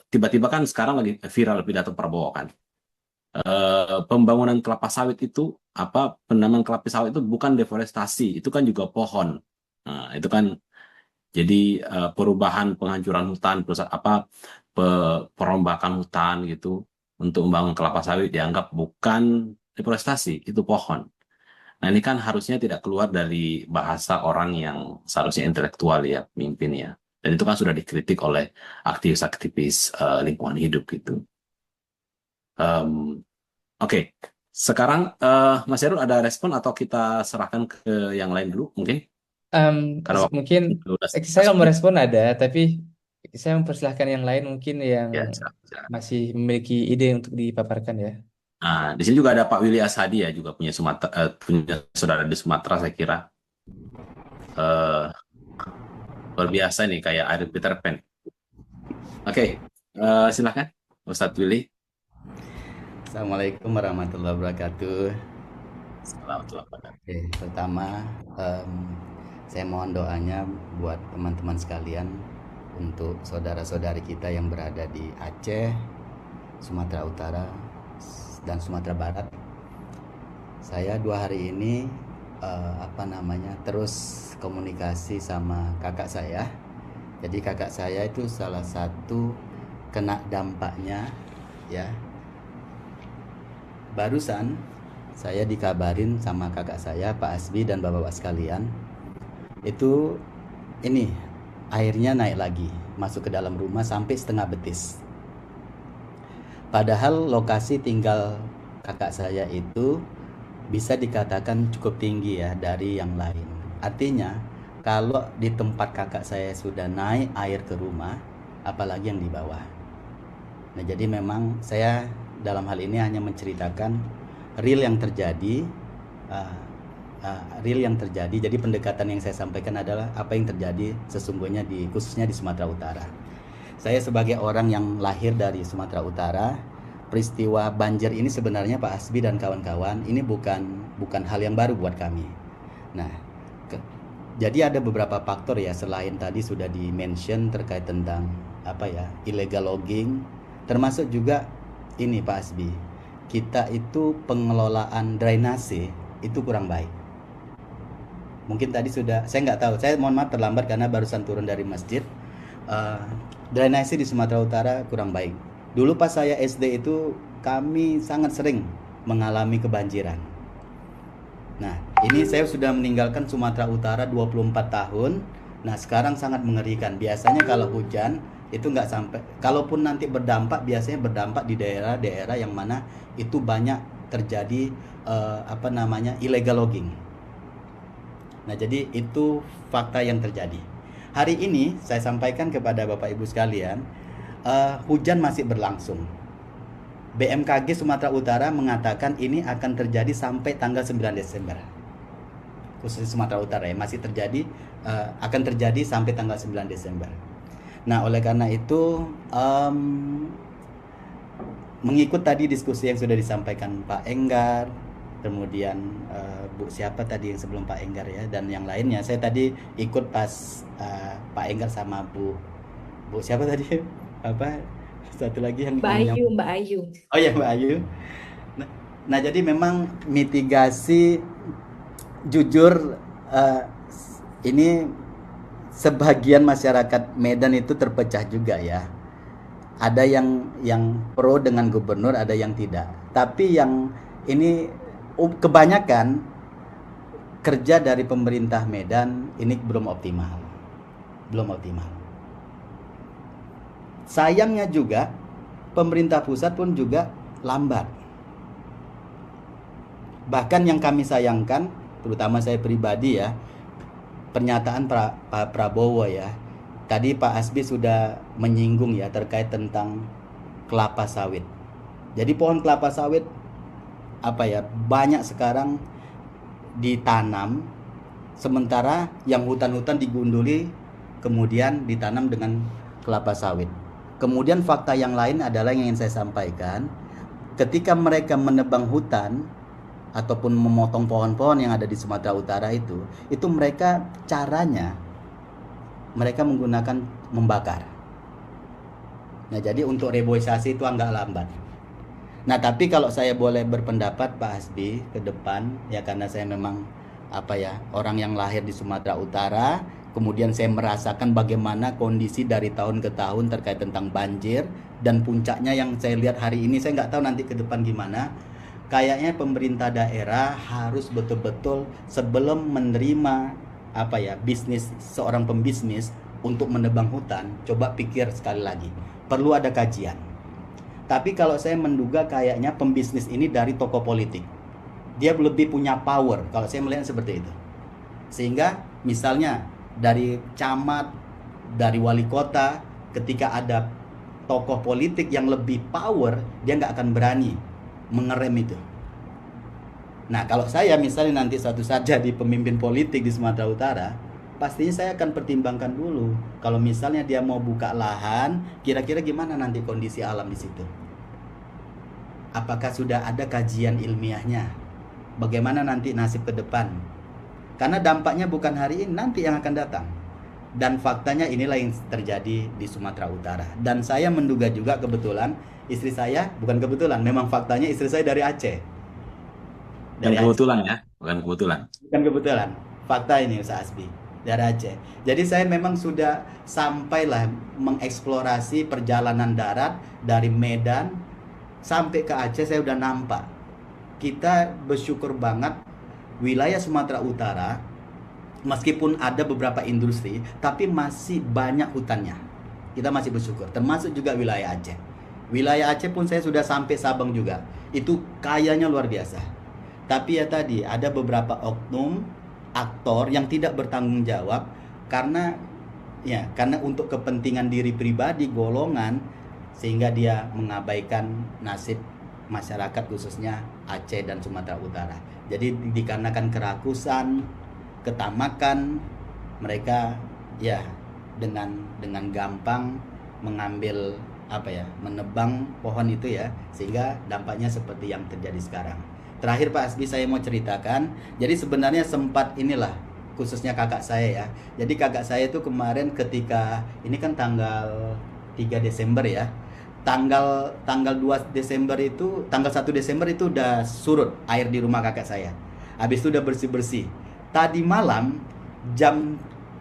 tiba-tiba kan sekarang lagi viral pidato Prabowo kan. Pembangunan kelapa sawit itu penanaman kelapa sawit itu bukan deforestasi, itu kan juga pohon. Nah, itu kan jadi perubahan penghancuran hutan, perombakan hutan gitu untuk membangun kelapa sawit dianggap bukan deforestasi, itu pohon. Nah, ini kan harusnya tidak keluar dari bahasa orang yang seharusnya intelektual ya, pemimpin ya. Dan itu kan sudah dikritik oleh aktivis-aktivis lingkungan hidup gitu. Oke. Sekarang Mas Herul ada respon atau kita serahkan ke yang lain dulu mungkin? Karena waktu Mungkin udah saya kalau merespon ada, tapi saya mempersilahkan yang lain mungkin yang ya, silakan. masih memiliki ide untuk dipaparkan ya. Nah, di sini juga ada Pak Willy Ashadi ya, juga punya punya saudara di Sumatera saya kira. Eh, Luar biasa nih kayak Air Peter Pan. Oke, silakan Ustadz Willy. Assalamualaikum warahmatullahi wabarakatuh. Selamat ulang Oke, pertama saya mohon doanya buat teman-teman sekalian untuk saudara-saudari kita yang berada di Aceh, Sumatera Utara, dan Sumatera Barat. Saya 2 hari ini terus komunikasi sama kakak saya. Jadi kakak saya itu salah satu kena dampaknya ya. Barusan saya dikabarin sama kakak saya, Pak Asbi dan bapak-bapak sekalian, itu ini airnya naik lagi, masuk ke dalam rumah sampai setengah betis. Padahal lokasi tinggal kakak saya itu bisa dikatakan cukup tinggi ya dari yang lain. Artinya kalau di tempat kakak saya sudah naik air ke rumah, apalagi yang di bawah. Nah, jadi memang saya dalam hal ini hanya menceritakan real yang terjadi, Jadi pendekatan yang saya sampaikan adalah apa yang terjadi sesungguhnya khususnya di Sumatera Utara. Saya sebagai orang yang lahir dari Sumatera Utara, peristiwa banjir ini sebenarnya Pak Asbi dan kawan-kawan ini bukan hal yang baru buat kami. Nah, jadi ada beberapa faktor ya, selain tadi sudah di-mention terkait tentang illegal logging, termasuk juga ini Pak Asbi, kita itu pengelolaan drainase itu kurang baik. Mungkin tadi sudah, saya nggak tahu, saya mohon maaf terlambat karena barusan turun dari masjid. Drainase di Sumatera Utara kurang baik. Dulu pas saya SD itu kami sangat sering mengalami kebanjiran. Nah, ini saya sudah meninggalkan Sumatera Utara 24 tahun. Nah, sekarang sangat mengerikan. Biasanya kalau hujan itu nggak sampai, kalaupun nanti berdampak, biasanya berdampak di daerah-daerah yang mana itu banyak terjadi illegal logging. Nah, jadi itu fakta yang terjadi. Hari ini saya sampaikan kepada Bapak Ibu sekalian, hujan masih berlangsung. BMKG Sumatera Utara mengatakan ini akan terjadi sampai tanggal 9 Desember. Khusus Sumatera Utara ya, masih terjadi, akan terjadi sampai tanggal 9 Desember. Nah, oleh karena itu mengikut tadi diskusi yang sudah disampaikan Pak Enggar, kemudian Bu siapa tadi yang sebelum Pak Enggar ya, dan yang lainnya. Saya tadi ikut pas Pak Enggar sama Bu siapa tadi? Satu lagi yang Mbak Ayu. Oh ya, Mbak Ayu. Nah, jadi memang mitigasi jujur ini sebagian masyarakat Medan itu terpecah juga ya. Ada yang pro dengan gubernur, ada yang tidak. Tapi yang ini kebanyakan kerja dari pemerintah Medan ini belum optimal. sayangnya juga pemerintah pusat pun juga lambat. Bahkan yang kami sayangkan, terutama saya pribadi ya, pernyataan Pak Prabowo ya. Tadi Pak Hasbi sudah menyinggung ya terkait tentang kelapa sawit. Jadi pohon kelapa sawit banyak sekarang ditanam, sementara yang hutan-hutan digunduli kemudian ditanam dengan kelapa sawit. Kemudian fakta yang lain adalah yang ingin saya sampaikan, ketika mereka menebang hutan ataupun memotong pohon-pohon yang ada di Sumatera Utara itu mereka caranya mereka menggunakan membakar. Nah, jadi untuk reboisasi itu agak lambat. Nah, tapi kalau saya boleh berpendapat Pak Hasbi ke depan ya, karena saya memang orang yang lahir di Sumatera Utara, kemudian saya merasakan bagaimana kondisi dari tahun ke tahun terkait tentang banjir, dan puncaknya yang saya lihat hari ini, saya nggak tahu nanti ke depan gimana. Kayaknya pemerintah daerah harus betul-betul sebelum menerima bisnis, seorang pembisnis untuk menebang hutan, coba pikir sekali lagi. Perlu ada kajian. Tapi kalau saya menduga kayaknya pembisnis ini dari tokoh politik. Dia lebih punya power, kalau saya melihat seperti itu. Sehingga misalnya dari camat, dari wali kota, ketika ada tokoh politik yang lebih power, dia nggak akan berani mengerem itu. Nah, kalau saya misalnya nanti suatu saat jadi pemimpin politik di Sumatera Utara, pastinya saya akan pertimbangkan dulu. Kalau misalnya dia mau buka lahan, kira-kira gimana nanti kondisi alam di situ? Apakah sudah ada kajian ilmiahnya? Bagaimana nanti nasib ke depan? Karena dampaknya bukan hari ini, nanti yang akan datang. Dan faktanya inilah yang terjadi di Sumatera Utara. Dan saya menduga juga kebetulan istri saya, bukan kebetulan, memang faktanya istri saya dari Aceh. Bukan kebetulan ya, bukan kebetulan. Bukan kebetulan, fakta ini Ustaz Hasbi, dari Aceh. Jadi saya memang sudah sampailah mengeksplorasi perjalanan darat dari Medan sampai ke Aceh, saya udah nampak. Kita bersyukur banget wilayah Sumatera Utara, meskipun ada beberapa industri, tapi masih banyak hutannya. Kita masih bersyukur, termasuk juga wilayah Aceh. Wilayah Aceh pun saya sudah sampai Sabang juga. Itu kayanya luar biasa. Tapi ya tadi, ada beberapa oknum aktor yang tidak bertanggung jawab karena untuk kepentingan diri pribadi, golongan, sehingga dia mengabaikan nasib masyarakat khususnya Aceh dan Sumatera Utara. Jadi dikarenakan kerakusan, ketamakan, mereka dengan gampang mengambil menebang pohon itu ya, sehingga dampaknya seperti yang terjadi sekarang. Terakhir Pak Hasbi, saya mau ceritakan. Jadi sebenarnya sempat khususnya kakak saya ya. Jadi kakak saya itu kemarin ketika ini kan tanggal 3 Desember ya. Tanggal 2 Desember itu, tanggal 1 Desember itu udah surut air di rumah kakak saya. Habis itu udah bersih-bersih. Tadi malam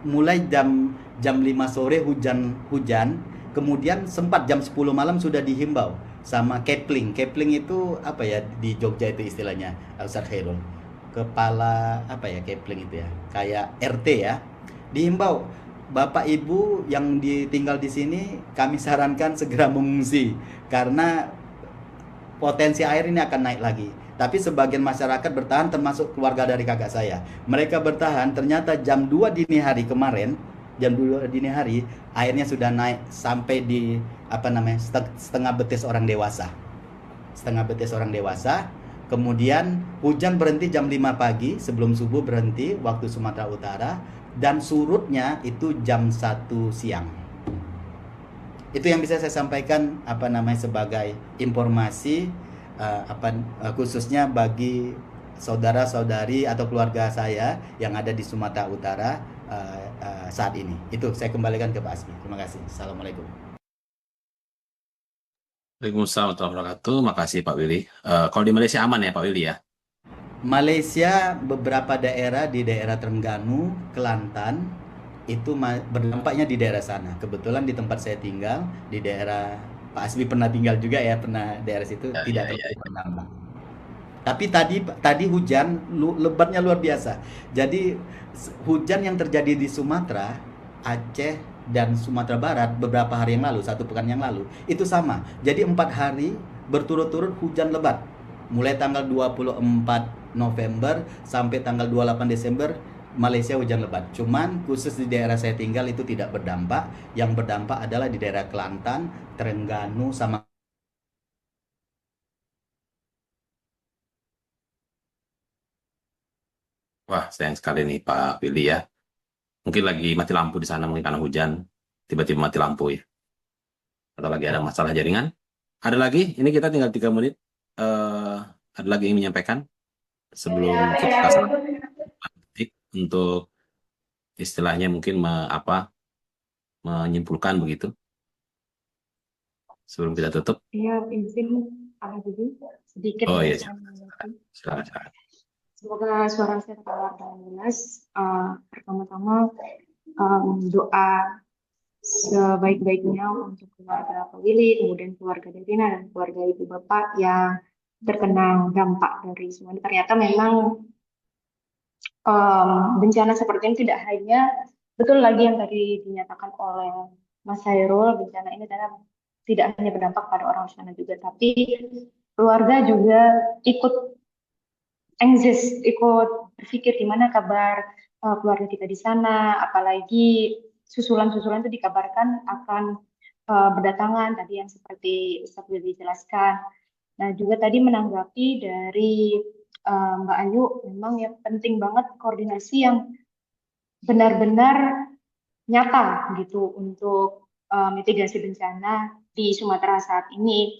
mulai jam 5 sore hujan, kemudian sempat jam 10 malam sudah dihimbau sama Kepling. Kepling itu di Jogja itu istilahnya, Ustaz Khairul. Kepala Kepling itu ya, kayak RT ya. Dihimbau, Bapak Ibu yang tinggal di sini, kami sarankan segera mengungsi karena potensi air ini akan naik lagi. Tapi sebagian masyarakat bertahan, termasuk keluarga dari kakak saya. Mereka bertahan, ternyata jam 2 dini hari kemarin, airnya sudah naik sampai di setengah betis orang dewasa. Kemudian hujan berhenti jam 5 pagi, sebelum subuh berhenti waktu Sumatera Utara, dan surutnya itu jam 1 siang. Itu yang bisa saya sampaikan sebagai informasi khususnya bagi saudara-saudari atau keluarga saya yang ada di Sumatera Utara saat ini. Itu saya kembalikan ke Pak Hasbi. Terima kasih. Assalamualaikum. Waalaikumsalam warahmatullahi wabarakatuh. Makasih Pak Willy. Kalau di Malaysia aman ya Pak Willy ya? Malaysia beberapa daerah di daerah Terengganu, Kelantan itu berdampaknya di daerah sana. Kebetulan di tempat saya tinggal di daerah Pak Hasbi pernah tinggal juga ya, pernah daerah situ tidak terdampak. Tapi tadi hujan lebatnya luar biasa. Jadi hujan yang terjadi di Sumatera, Aceh, dan Sumatera Barat beberapa hari yang lalu, 1 pekan yang lalu, itu sama. Jadi 4 hari berturut-turut hujan lebat. Mulai tanggal 24 November sampai tanggal 28 Desember Malaysia hujan lebat. Cuman khusus di daerah saya tinggal itu tidak berdampak. Yang berdampak adalah di daerah Kelantan, Terengganu, sama Wah, sayang sekali nih Pak Willy ya. Mungkin lagi mati lampu di sana mungkin karena hujan. Tiba-tiba mati lampu ya. Atau lagi ada masalah jaringan. Ada lagi? Ini kita tinggal 3 menit. Eh, ada lagi yang menyampaikan sebelum kita lanjut untuk istilahnya mungkin menyimpulkan begitu sebelum kita tutup. Iya, izin ada dulu sedikit Oh iya, saya menanggapi. silakan. Semoga suara saya terdengar dengan jelas. Pertama-tama doa sebaik-baiknya untuk keluarga Pak Willy, kemudian keluarga Devina dan keluarga ibu bapak yang terkena dampak dari semua ini. Ternyata memang bencana seperti ini tidak hanya betul lagi yang tadi dinyatakan oleh Mas Hairul, bencana ini adalah tidak hanya berdampak pada orang sana juga, tapi keluarga juga ikut anxious, ikut berpikir gimana kabar keluarga kita di sana, apalagi susulan-susulan itu dikabarkan akan berdatangan tadi yang seperti Ustaz Willy jelaskan. Nah, juga tadi menanggapi dari Mbak Ayu, memang ya penting banget koordinasi yang benar-benar nyata gitu untuk mitigasi bencana di Sumatera saat ini.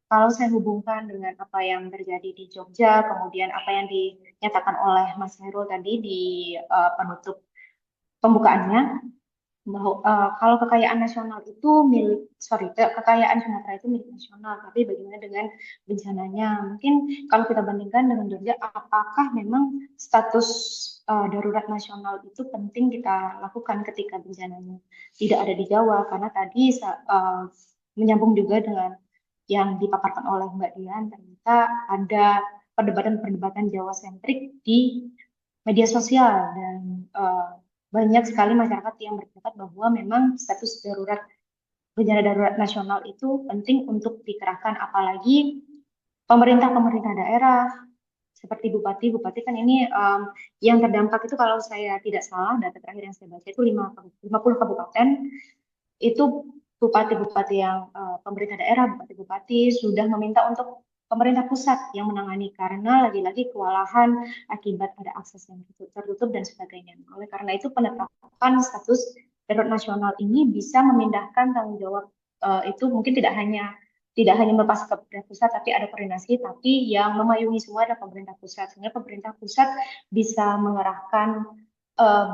Kalau saya hubungkan dengan apa yang terjadi di Jogja, kemudian apa yang dinyatakan oleh Mas Heru tadi di penutup pembukaannya, bahwa kalau kekayaan nasional itu kekayaan Sumatera itu milik nasional, tapi bagaimana dengan bencananya? Mungkin kalau kita bandingkan dengan Jogja, apakah memang status darurat nasional itu penting kita lakukan ketika bencananya tidak ada di Jawa? Karena tadi menyambung juga dengan yang dipaparkan oleh Mbak Dian, ternyata ada perdebatan-perdebatan Jawa sentrik di media sosial dan banyak sekali masyarakat yang berpendapat bahwa memang status bencana darurat nasional itu penting untuk dikerahkan, apalagi pemerintah daerah seperti bupati kan ini yang terdampak itu kalau saya tidak salah data terakhir yang saya baca itu 50 kabupaten itu bupati-bupati yang pemerintah daerah, bupati-bupati sudah meminta untuk pemerintah pusat yang menangani karena lagi-lagi kewalahan akibat ada akses yang tertutup dan sebagainya. Oleh karena itu penetapan status darurat nasional ini bisa memindahkan tanggung jawab itu mungkin tidak hanya melepas ke pemerintah pusat, tapi ada koordinasi, tapi yang memayungi semua adalah pemerintah pusat. Sehingga pemerintah pusat bisa mengerahkan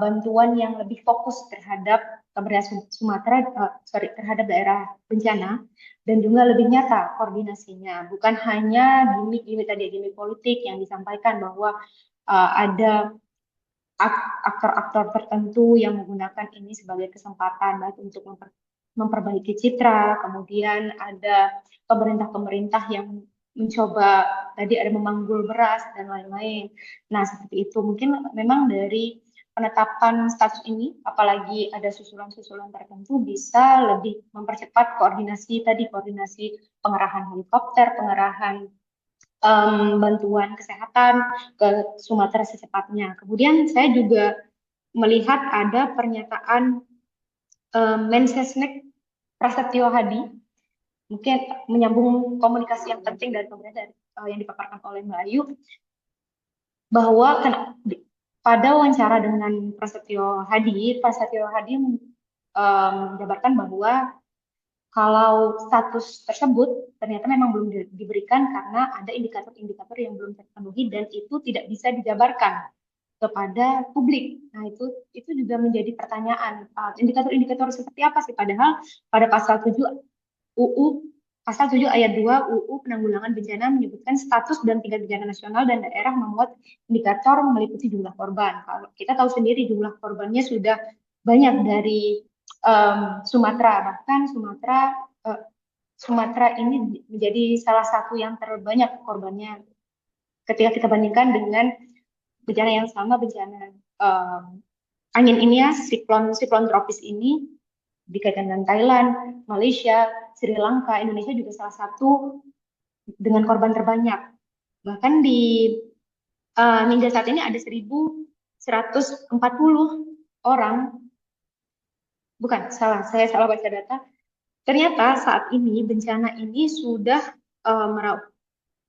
bantuan yang lebih fokus terhadap pemerintah Sumatera, terhadap daerah bencana, dan juga lebih nyata koordinasinya. Bukan hanya gimmick politik yang disampaikan bahwa ada aktor-aktor tertentu yang menggunakan ini sebagai kesempatan baik untuk memperbaiki citra, kemudian ada pemerintah-pemerintah yang mencoba tadi ada memanggul beras dan lain-lain. Nah, seperti itu mungkin memang dari penetapan status ini, apalagi ada susulan-susulan tertentu bisa lebih mempercepat koordinasi pengerahan helikopter, pengerahan bantuan kesehatan ke Sumatera secepatnya. Kemudian saya juga melihat ada pernyataan Mensesnek Prasetyo Hadi, mungkin menyambung komunikasi yang penting dari pemerintah yang dipaparkan oleh Mbak Ayu, bahwa pada wawancara dengan Prasetyo Hadi menjabarkan bahwa kalau status tersebut ternyata memang belum diberikan karena ada indikator-indikator yang belum terpenuhi dan itu tidak bisa dijabarkan kepada publik. Nah, itu juga menjadi pertanyaan. Indikator-indikator seperti apa sih? Padahal pada pasal 7 ayat 2 UU Penanggulangan Bencana menyebutkan status dan tingkat bencana nasional dan daerah memuat indikator meliputi jumlah korban. Kalau kita tahu sendiri jumlah korbannya sudah banyak dari Sumatera, bahkan Sumatera ini menjadi salah satu yang terbanyak korbannya ketika kita bandingkan dengan bencana yang sama, bencana angin ini ya, siklon tropis ini dikaitkan dengan Thailand, Malaysia, Sri Lanka, Indonesia juga salah satu dengan korban terbanyak. Bahkan hingga saat ini ada 1.140 orang, bukan, saya salah baca data. Ternyata saat ini bencana ini sudah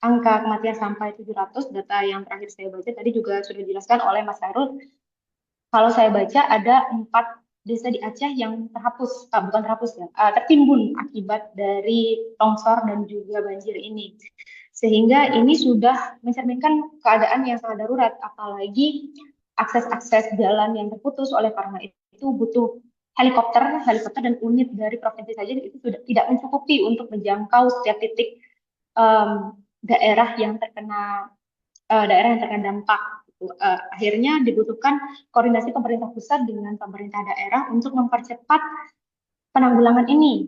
angka kematian sampai 700, data yang terakhir saya baca tadi juga sudah dijelaskan oleh Mas Khairul. Kalau saya baca ada 4 desa di Aceh yang tertimbun akibat dari longsor dan juga banjir ini. Sehingga ini sudah mencerminkan keadaan yang sangat darurat, apalagi akses-akses jalan yang terputus. Oleh karena itu butuh helikopter dan unit dari provinsi saja itu sudah tidak mencukupi untuk menjangkau setiap titik daerah yang terkena dampak. Akhirnya dibutuhkan koordinasi pemerintah pusat dengan pemerintah daerah untuk mempercepat penanggulangan ini.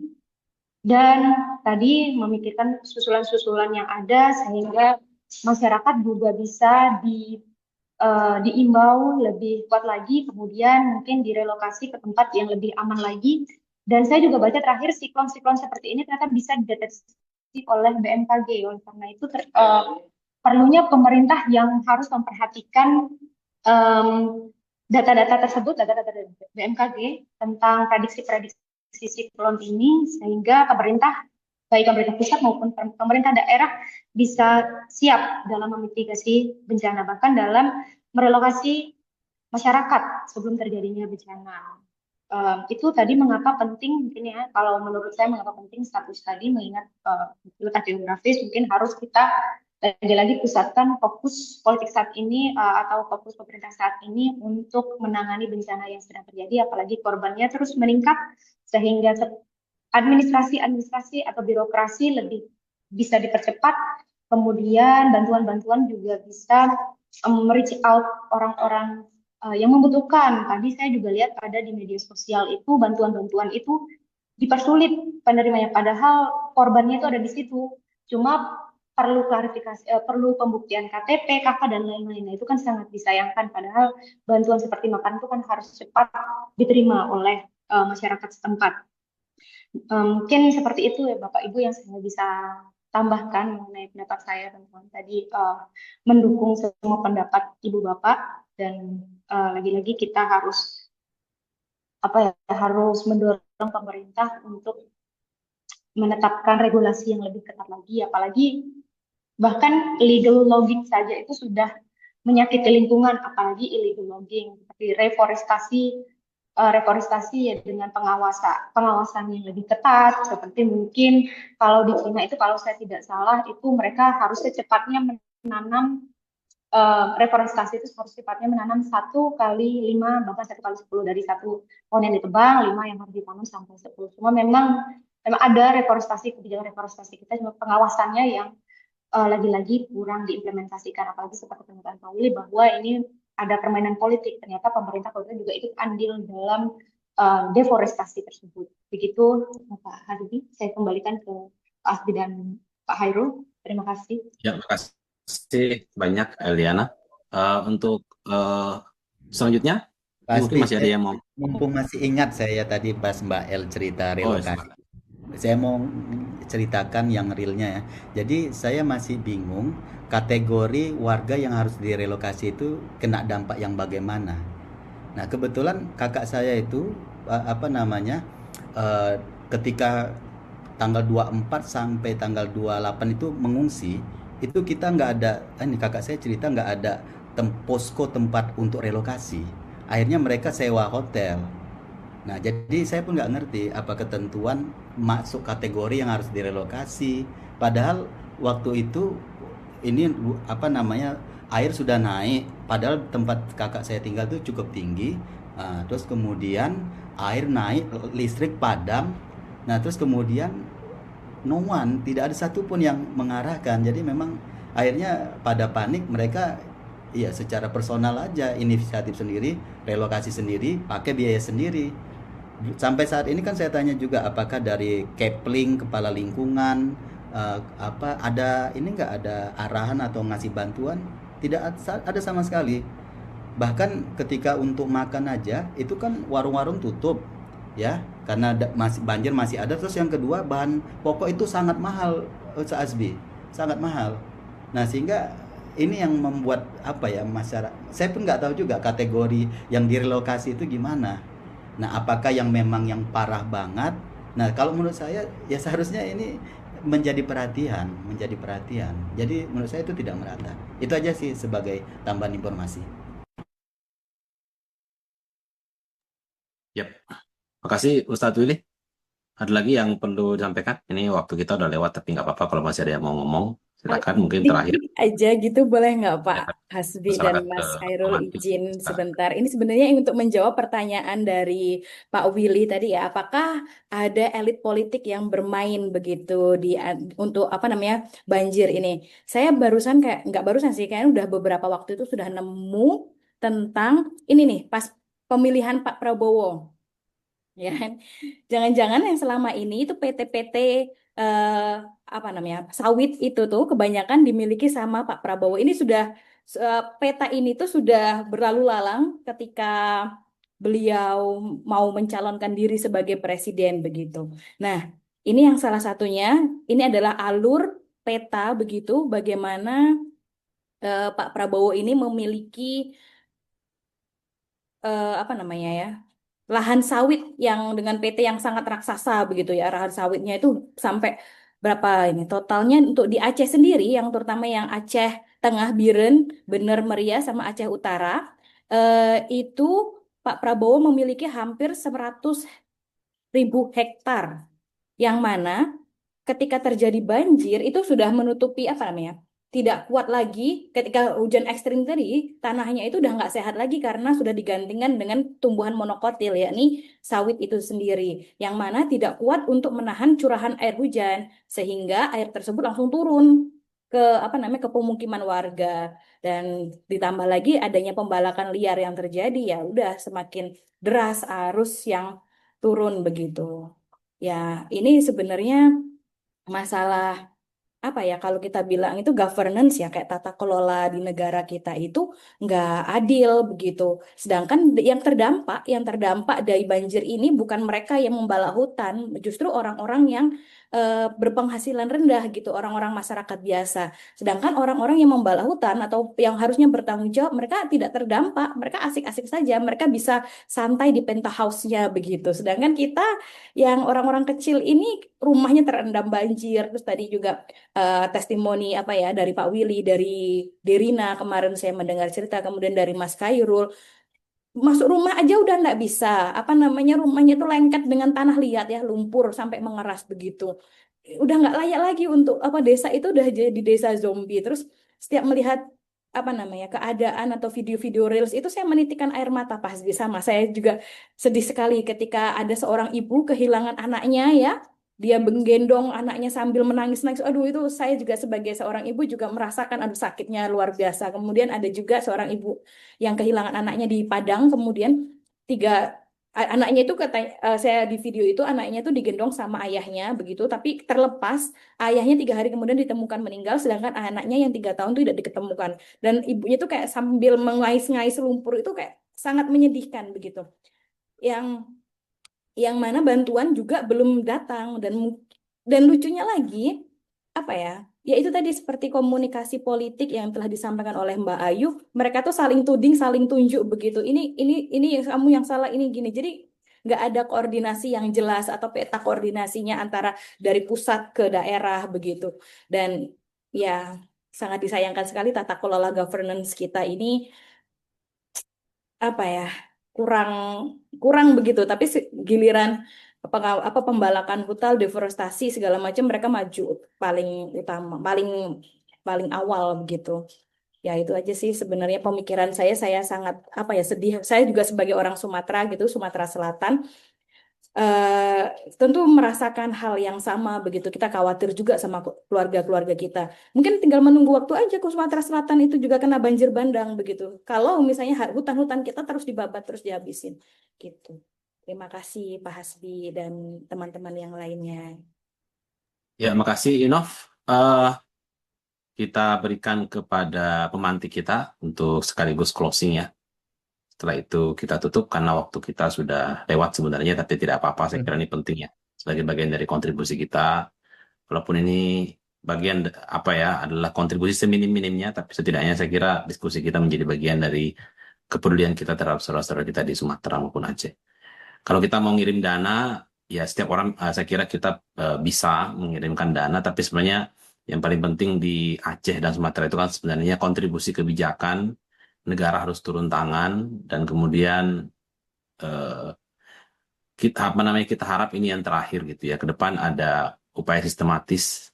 Dan tadi memikirkan susulan-susulan yang ada sehingga masyarakat juga bisa diimbau lebih kuat lagi, kemudian mungkin direlokasi ke tempat yang lebih aman lagi. Dan saya juga baca terakhir siklon-siklon seperti ini ternyata bisa dideteksi oleh BMKG. Oleh karena itu perlunya pemerintah yang harus memperhatikan data-data tersebut, data-data dari BMKG tentang prediksi-prediksi siklon ini, sehingga baik pemerintah pusat maupun pemerintah daerah bisa siap dalam memitigasi bencana, bahkan dalam merelokasi masyarakat sebelum terjadinya bencana. Itu tadi mengapa penting mungkin ya, kalau menurut saya mengapa penting status tadi, mengingat letak geografis mungkin harus kita lagi-lagi pusatkan fokus politik saat ini atau fokus pemerintah saat ini untuk menangani bencana yang sedang terjadi, apalagi korbannya terus meningkat sehingga administrasi atau birokrasi lebih bisa dipercepat, kemudian bantuan-bantuan juga bisa reach out orang-orang yang membutuhkan. Tadi saya juga lihat ada di media sosial itu bantuan-bantuan itu dipersulit penerimanya, padahal korbannya itu ada di situ. Cuma perlu klarifikasi, perlu pembuktian KTP, KK dan lain-lain. Itu kan sangat disayangkan, padahal bantuan seperti makan itu kan harus cepat diterima oleh masyarakat setempat. Mungkin seperti itu ya Bapak Ibu yang saya bisa tambahkan mengenai pendapat saya tentang tadi, mendukung semua pendapat Ibu Bapak, dan lagi-lagi kita harus harus mendorong pemerintah untuk menetapkan regulasi yang lebih ketat lagi, apalagi bahkan illegal logging saja itu sudah menyakiti lingkungan, apalagi illegal logging seperti reforestasi ya, dengan pengawasan yang lebih ketat, seperti mungkin kalau di Cina itu, kalau saya tidak salah, itu mereka harus secepatnya menanam reforestasi itu harus secepatnya menanam 1 kali 5 bahkan 1 kali 10, dari 1 pohon yang ditebang 5 yang harus ditanam sampai 10. Cuma memang ada kebijakan reforestasi kita, cuma pengawasannya yang lagi-lagi kurang diimplementasikan, apalagi seperti pernyataan Pak Willy bahwa ini ada permainan politik. Ternyata pemerintah juga ikut andil dalam deforestasi tersebut. Begitu Pak Hasbi, saya kembalikan ke Pak Hasbi dan Pak Khairul. Terima kasih. Ya, terima kasih banyak Eliana. Untuk selanjutnya, mungkin masih ada yang mau. Mumpung masih ingat saya tadi pas Mbak El cerita relokasi. Saya mau ceritakan yang realnya ya. Jadi saya masih bingung kategori warga yang harus direlokasi itu kena dampak yang bagaimana. Nah kebetulan kakak saya itu ketika tanggal 24 sampai tanggal 28 itu mengungsi, itu kita nggak ada, ini kakak saya cerita nggak ada posko tempat untuk relokasi. Akhirnya mereka sewa hotel. Nah, jadi saya pun nggak ngerti apa ketentuan masuk kategori yang harus direlokasi. Padahal waktu itu ini air sudah naik. Padahal tempat kakak saya tinggal itu cukup tinggi. Terus kemudian air naik, listrik padam. Nah, terus kemudian no one, tidak ada satupun yang mengarahkan. Jadi memang akhirnya pada panik, mereka ya secara personal aja inisiatif sendiri, relokasi sendiri, pakai biaya sendiri. Sampai saat ini kan saya tanya juga apakah dari Kepling, kepala lingkungan, ada ini nggak ada arahan atau ngasih bantuan? Tidak ada sama sekali. Bahkan ketika untuk makan aja itu kan warung-warung tutup. ya, karena masih banjir masih ada. Terus yang kedua, bahan pokok itu sangat mahal, Ustaz Asbi, sangat mahal. Nah, sehingga ini yang membuat apa ya, masyarakat, saya pun nggak tahu juga kategori yang direlokasi itu gimana. Nah, apakah yang memang yang parah banget? Nah, kalau menurut saya ya seharusnya ini menjadi perhatian, menjadi perhatian. Jadi menurut saya itu tidak merata. Itu aja sih sebagai tambahan informasi. Yap. Makasih Ustadz Willy. Ada lagi yang perlu disampaikan? Ini waktu kita udah lewat, tapi nggak apa-apa kalau masih ada yang mau ngomong. Silakan, mungkin terakhir Dikit aja gitu boleh nggak Pak ya, Hasbi dan masyarakat Mas Khairul pemantik. izin Silakan. sebentar. Ini sebenarnya untuk menjawab pertanyaan dari Pak Willy tadi ya. Apakah ada elit politik yang bermain begitu untuk apa namanya banjir ini? Saya barusan kayak nggak barusan sih, kayaknya udah beberapa waktu itu sudah nemu tentang ini nih pas pemilihan Pak Prabowo. Ya kan? Jangan-jangan yang selama ini itu PT-PT apa namanya sawit itu tuh kebanyakan dimiliki sama Pak Prabowo. Ini sudah peta ini tuh sudah berlalu lalang ketika beliau mau mencalonkan diri sebagai presiden begitu. Nah, ini yang salah satunya, ini adalah alur peta begitu bagaimana Pak Prabowo ini memiliki apa namanya ya lahan sawit yang dengan PT yang sangat raksasa begitu ya. Lahan sawitnya itu sampai berapa ini totalnya untuk di Aceh sendiri, yang terutama yang Aceh Tengah, Biren, Bener Meriah sama Aceh Utara, itu Pak Prabowo memiliki hampir 100.000 hektar, yang mana ketika terjadi banjir itu sudah menutupi apa namanya tidak kuat lagi. Ketika hujan ekstrim tadi, tanahnya itu udah nggak sehat lagi karena sudah digantikan dengan tumbuhan monokotil, yakni sawit itu sendiri, yang mana tidak kuat untuk menahan curahan air hujan, sehingga air tersebut langsung turun ke apa namanya ke pemukiman warga. Dan ditambah lagi adanya pembalakan liar yang terjadi, ya udah semakin deras arus yang turun begitu. Ya, ini sebenarnya masalah apa ya, kalau kita bilang itu governance ya, kayak tata kelola di negara kita itu nggak adil begitu. Sedangkan yang terdampak dari banjir ini bukan mereka yang membala hutan, justru orang-orang yang berpenghasilan rendah gitu, orang-orang masyarakat biasa. Sedangkan orang-orang yang membala hutan atau yang harusnya bertanggung jawab, mereka tidak terdampak, mereka asik-asik saja, mereka bisa santai di penthouse-nya begitu. Sedangkan kita yang orang-orang kecil ini rumahnya terendam banjir. Terus tadi juga testimoni apa ya dari Pak Willy, dari Derina kemarin saya mendengar cerita, kemudian dari Mas Khairul, masuk rumah aja udah nggak bisa, apa namanya rumahnya tuh lengket dengan tanah liat ya, lumpur sampai mengeras begitu, udah nggak layak lagi untuk apa, desa itu udah jadi desa zombie. Terus setiap melihat apa namanya keadaan atau video-video reels itu saya menitikkan air mata. Pas sama saya juga sedih sekali ketika ada seorang ibu kehilangan anaknya ya, dia menggendong anaknya sambil menangis-nangis. Aduh, itu saya juga sebagai seorang ibu juga merasakan, aduh sakitnya luar biasa. Kemudian ada juga seorang ibu yang kehilangan anaknya di Padang, kemudian tiga anaknya itu kata saya di video itu, anaknya itu digendong sama ayahnya begitu, tapi terlepas. Ayahnya 3 hari kemudian ditemukan meninggal, sedangkan anaknya yang 3 tahun itu tidak diketemukan. Dan ibunya itu kayak sambil mengais-ngais lumpur, itu kayak sangat menyedihkan begitu. Yang mana bantuan juga belum datang. Dan lucunya lagi apa ya? Ya itu tadi, seperti komunikasi politik yang telah disampaikan oleh Mbak Ayu, mereka tuh saling tuding, saling tunjuk begitu. Ini kamu yang salah, ini gini. Jadi nggak ada koordinasi yang jelas atau peta koordinasinya antara dari pusat ke daerah begitu. Dan ya sangat disayangkan sekali tata kelola governance kita ini apa ya, kurang kurang begitu. Tapi giliran apa pembalakan hutan, deforestasi segala macam, mereka maju paling utama, paling paling awal begitu. Ya itu aja sih sebenarnya pemikiran saya. Saya sangat apa ya sedih. Saya juga sebagai orang Sumatera gitu, Sumatera Selatan, eh, tentu merasakan hal yang sama begitu. Kita khawatir juga sama keluarga-keluarga kita. Mungkin tinggal menunggu waktu aja ke Sumatera Selatan itu juga kena banjir bandang begitu. Kalau misalnya hutan-hutan kita terus dibabat, terus dihabisin gitu. Terima kasih Pak Hasbi dan teman-teman yang lainnya. Ya, makasih Inov. Eh, kita berikan kepada pemantik kita untuk sekaligus closing ya. Setelah itu kita tutup karena waktu kita sudah lewat sebenarnya, tapi tidak apa-apa. Saya kira ini penting ya, sebagai bagian dari kontribusi kita. Walaupun ini bagian apa ya adalah kontribusi seminim-minimnya, tapi setidaknya saya kira diskusi kita menjadi bagian dari kepedulian kita terhadap saudara-saudara kita di Sumatera maupun Aceh. Kalau kita mau ngirim dana, ya setiap orang, saya kira kita bisa mengirimkan dana, tapi sebenarnya yang paling penting di Aceh dan Sumatera itu kan sebenarnya kontribusi kebijakan negara harus turun tangan, dan kemudian eh, kita apa namanya kita harap ini yang terakhir gitu ya. Ke depan ada upaya sistematis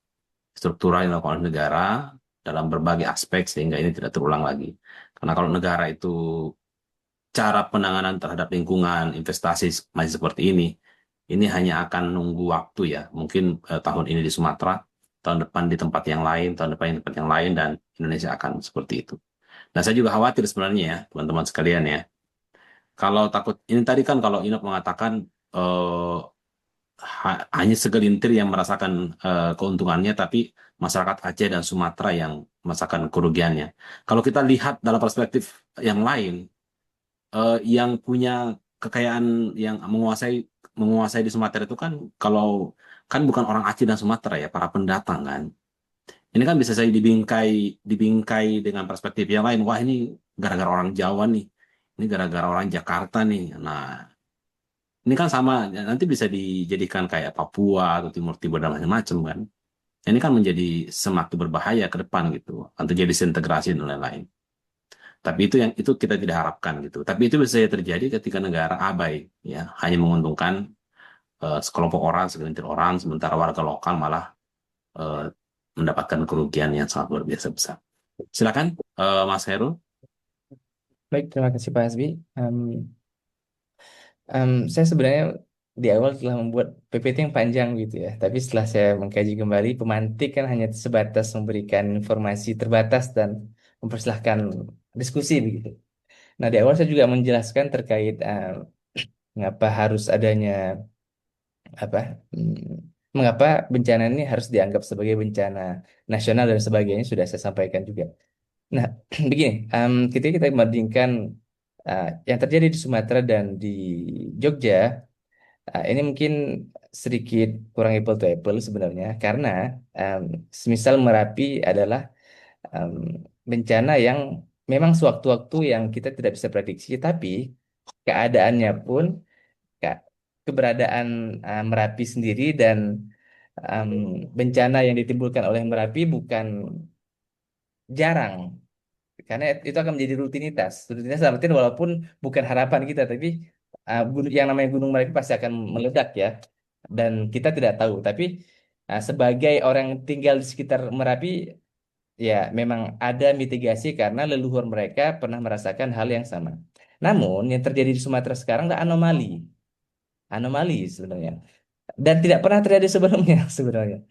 struktural yang dilakukan oleh negara dalam berbagai aspek sehingga ini tidak terulang lagi. Karena kalau negara itu cara penanganan terhadap lingkungan, investasi masih seperti ini hanya akan nunggu waktu ya. Mungkin tahun ini di Sumatera, tahun depan di tempat yang lain, tahun depan di tempat yang lain, dan Indonesia akan seperti itu. Nah, saya juga khawatir sebenarnya ya, teman-teman sekalian ya. Kalau takut, ini tadi kan kalau Inok mengatakan eh, hanya segelintir yang merasakan keuntungannya, tapi masyarakat Aceh dan Sumatera yang merasakan kerugiannya. Kalau kita lihat dalam perspektif yang lain, yang punya kekayaan yang menguasai di Sumatera itu kan kalau kan bukan orang Aceh dan Sumatera ya, para pendatang kan. Ini kan bisa saya dibingkai dibingkai dengan perspektif yang lain. Wah, ini gara-gara orang Jawa nih. Ini gara-gara orang Jakarta nih. Nah, ini kan sama, nanti bisa dijadikan kayak Papua atau Timur Timur dan macam-macam kan. Ini kan menjadi semakin berbahaya ke depan gitu. Atau jadi disintegrasi dan lain-lain. Tapi itu kita tidak harapkan gitu. Tapi itu bisa saja terjadi ketika negara abai, ya, hanya menguntungkan sekelompok orang, segelintir orang, sementara warga lokal malah eh, mendapatkan kerugian yang sangat luar biasa besar. Silakan, Mas Heru. Baik, terima kasih Pak Hasbi. Saya sebenarnya di awal telah membuat PPT yang panjang gitu ya, tapi setelah saya mengkaji kembali, pemantik kan hanya sebatas memberikan informasi terbatas dan mempersilahkan diskusi begitu. Nah, di awal saya juga menjelaskan terkait mengapa harus adanya apa, mengapa bencana ini harus dianggap sebagai bencana nasional dan sebagainya sudah saya sampaikan juga. Nah, begini, ketika kita membandingkan yang terjadi di Sumatera dan di Jogja, ini mungkin sedikit kurang apple to apple sebenarnya, karena um, semisal Merapi adalah um, bencana yang memang sewaktu-waktu yang kita tidak bisa prediksi, tapi keadaannya pun Kak, keberadaan Merapi sendiri dan um, bencana yang ditimbulkan oleh Merapi bukan jarang, karena itu akan menjadi rutinitas. Rutinitas dalam artian walaupun bukan harapan kita, tapi yang namanya Gunung Merapi pasti akan meledak ya. Dan kita tidak tahu. Tapi sebagai orang yang tinggal di sekitar Merapi, ya memang ada mitigasi karena leluhur mereka pernah merasakan hal yang sama. Namun yang terjadi di Sumatera sekarang adalah anomali. Anomali sebenarnya. Dan tidak pernah terjadi sebelumnya sebenarnya.